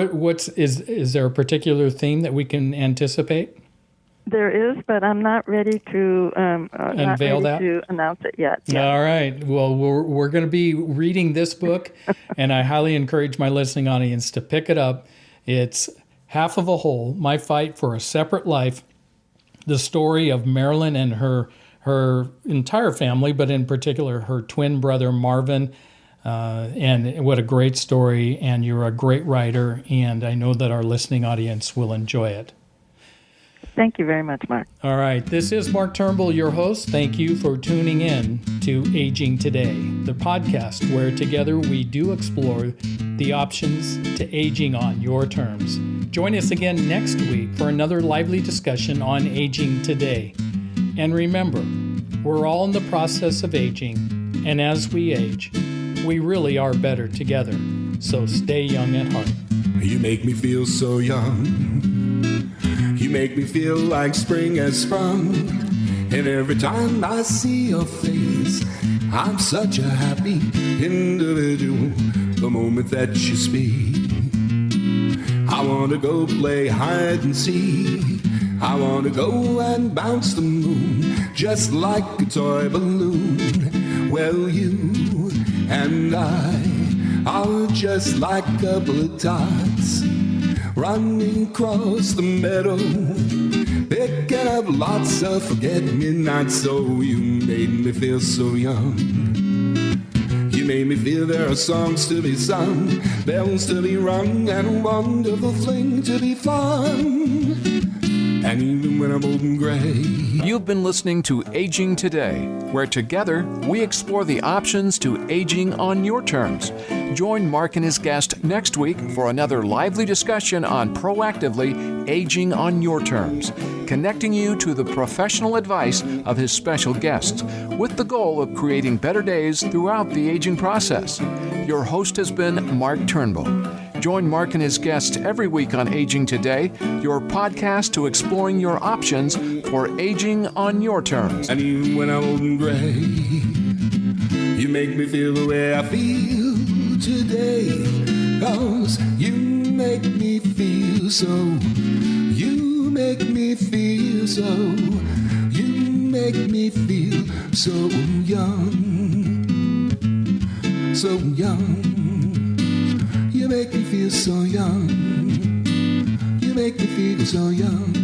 Is there a particular theme that we can anticipate? There is, but I'm not ready to unveil that? To announce it yet. Yeah. All right. Well, we're going to be reading this book, and I highly encourage my listening audience to pick it up. It's Half of a Whole: My Fight for a Separate Life. The story of Marilyn and her entire family, but in particular her twin brother Marvin. And what a great story! And you're a great writer, and I know that our listening audience will enjoy it. Thank you very much, Mark. All right. This is Mark Turnbull, your host. Thank you for tuning in to Aging Today, the podcast where together we do explore the options to aging on your terms. Join us again next week for another lively discussion on aging today. And remember, we're all in the process of aging, and as we age, we really are better together. So stay young at heart. You make me feel so young. You make me feel like spring has sprung. And every time I see your face, I'm such a happy individual. The moment that you speak, I want to go play hide and seek. I want to go and bounce the moon just like a toy balloon. Well, you and I are just like a couple of tots running across the meadow, picking up lots of forget-me-nots. So you made me feel so young. You made me feel there are songs to be sung, bells to be rung, and a wonderful fling to be flung. And even when I'm old and gray. You've been listening to Aging Today, where together we explore the options to aging on your terms. Join Mark and his guest next week for another lively discussion on proactively aging on your terms, connecting you to the professional advice of his special guests, with the goal of creating better days throughout the aging process. Your host has been Mark Turnbull. Join Mark and his guests every week on Aging Today, your podcast to exploring your options for aging on your terms. And even when I'm old and gray, you make me feel the way I feel today. 'Cause you make me feel so. You make me feel so. You make me feel so young. So young. You make me feel so young. You make me feel so young.